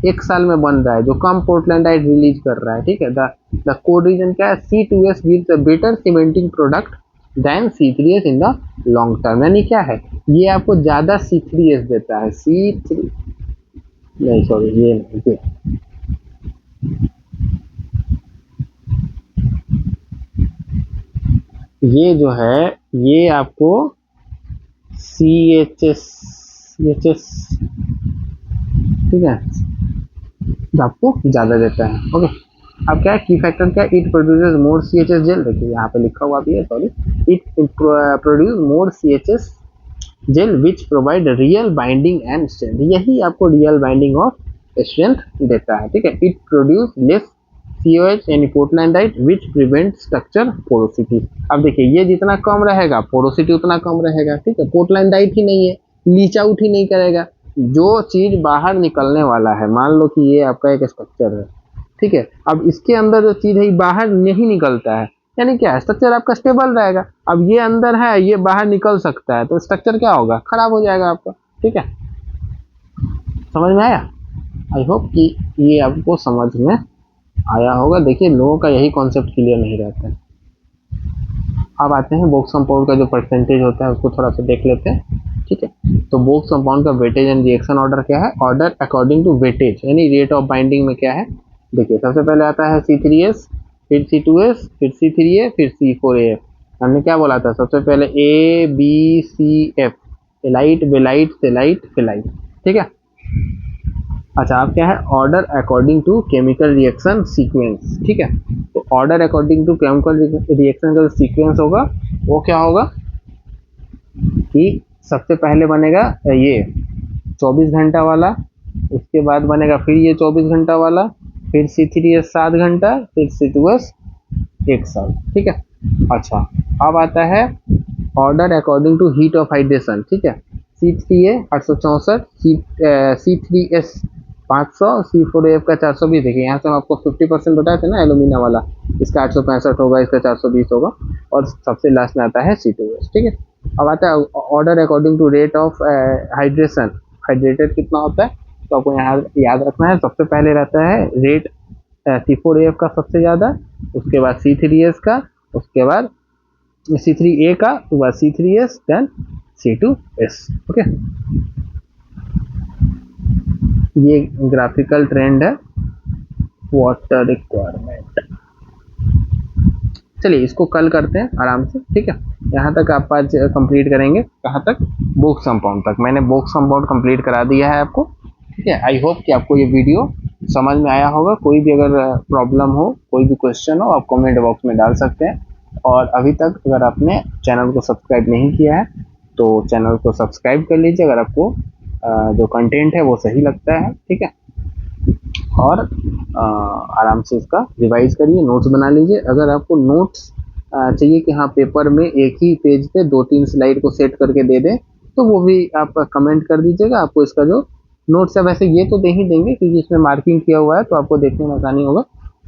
[SPEAKER 1] 1 साल में बन रहा है, जो कम पोर्टलैंडाइट रिलीज कर रहा है, ठीक है। द कोड रीजन क्या है, C2S gives a better cementing product than C3S in the long term. यानी क्या है, ये आपको ज्यादा C3S देता है, C3 नहीं सॉरी ये नहीं, ये जो है ये आपको CHS ठीक है, जो आपको ज्यादा देता है, ओके। अब क्या है, की फैक्टर क्या है, it produces more CHS gel. देखिए यहाँ पे लिखा हुआ भी है, sorry, it produce more CHS gel which provide real binding and strength. यही आपको रियल बाइंडिंग ऑफ स्ट्रेंथ देता है, ठीक है। इट प्रोड्यूस लेस COH यानी पोर्टलैंडाइट विच प्रिवेंट स्ट्रक्चर पोरोसिटी। अब देखिए ये जितना कम रहेगा पोरोसिटी उतना कम रहेगा, ठीक है। पोर्टलैंडाइट ही नहीं है, लीच आउट ही नहीं करेगा, जो चीज बाहर निकलने वाला है, मान लो कि ये आपका एक स्ट्रक्चर है, ठीक है। अब इसके अंदर जो चीज है बाहर नहीं निकलता है, यानी क्या है, स्ट्रक्चर आपका स्टेबल रहेगा। अब ये अंदर है, ये बाहर निकल सकता है, तो स्ट्रक्चर क्या होगा, खराब हो जाएगा आपका, ठीक है। समझ में आया? आई होप कि ये आपको समझ में आया होगा। देखिए लोगों का यही कॉन्सेप्ट क्लियर नहीं रहता है। अब आते हैं बोक्स कंपाउंड का जो परसेंटेज होता है उसको थोड़ा सा देख लेते हैं, ठीक है। तो बोक्स कंपाउंड का वेटेज एंड रिएक्शन ऑर्डर क्या है, ऑर्डर अकॉर्डिंग टू वेटेज, यानी रेट ऑफ बाइंडिंग में क्या है। देखिए सबसे पहले आता है C3S, फिर C2S, फिर C3A, फिर C4A। हमने क्या बोला था, सबसे पहले ABCF, alite, belite, celite, felite, ठीक है। अच्छा अब क्या है, order according to chemical reaction sequence, ठीक है। तो order according to chemical reaction का जो सीक्वेंस होगा वो क्या होगा कि सबसे पहले बनेगा ये 24 घंटा वाला, उसके बाद बनेगा फिर ये 24 घंटा वाला, फिर C3S 7 घंटा, फिर C2S 1 साल, ठीक है। अच्छा, अब आता है order according to heat of hydration, ठीक है। C3A 864, C3S 500, C4AF का 420। देखिए यहाँ से हम आपको 50% बताए थे ना एलुमिना वाला, इसका 865 होगा, इसका 420 होगा, और सबसे लास्ट में आता है C2S, ठीक है। अब आता है order according to rate of hydration, hydrated कितना होता है, तो आपको यहाँ याद रखना है। सबसे पहले रहता है रेट C4AF का सबसे ज़्यादा, उसके बाद C3S का, उसके बाद C3A का, उसके बाद C3S, देन C2S, ओके। ये ग्राफिकल ट्रेंड है वाटर रिक्वायरमेंट। चलिए इसको कल करते हैं आराम से, ठीक है। यहाँ तक आप आज कंप्लीट करेंगे, कहाँ तक, बोक्स कंपाउंड तक। मैंने बोक्स कंपाउंड कंप्लीट करा दिया है आपको, ठीक है। आई होप कि आपको ये वीडियो समझ में आया होगा। कोई भी अगर प्रॉब्लम हो, कोई भी क्वेश्चन हो, आप कमेंट बॉक्स में डाल सकते हैं। और अभी तक अगर आपने चैनल को सब्सक्राइब नहीं किया है तो चैनल को सब्सक्राइब कर लीजिए, अगर आपको जो कंटेंट है वो सही लगता है, ठीक है। और आराम से इसका रिवाइज करिए, नोट्स बना लीजिए। अगर आपको नोट्स चाहिए कि हाँ पेपर में एक ही पेज पे 2-3 स्लाइड को सेट करके दे दें, तो वो भी आप कमेंट कर दीजिएगा। आपको इसका जो नोट्स है, वैसे ये तो दे ही देंगे क्योंकि इसमें मार्किंग किया हुआ है, तो आपको देखने में आसानी होगा।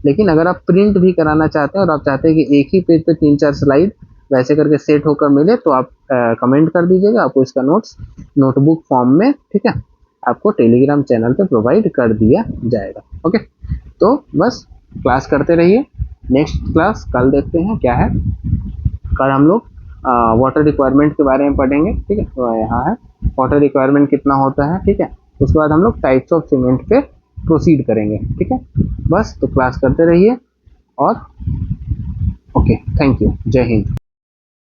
[SPEAKER 1] लेकिन अगर आप प्रिंट भी कराना चाहते हैं और आप चाहते हैं कि एक ही पेज पे 3-4 स्लाइड वैसे करके सेट होकर मिले, तो आप कमेंट कर दीजिएगा। आपको इसका नोट्स नोटबुक फॉर्म में, ठीक है, आपको टेलीग्राम चैनल पे प्रोवाइड कर दिया जाएगा, ओके। तो बस क्लास करते रहिए। नेक्स्ट क्लास कल देखते हैं क्या है। कल हम लोग वाटर रिक्वायरमेंट के बारे में पढ़ेंगे, ठीक है। तो यहाँ है वाटर रिक्वायरमेंट कितना होता है, ठीक है। उसके बाद हम लोग टाइप्स ऑफ सीमेंट पे प्रोसीड करेंगे, ठीक है। बस तो क्लास करते रहिए और ओके, थैंक यू, जय हिंद।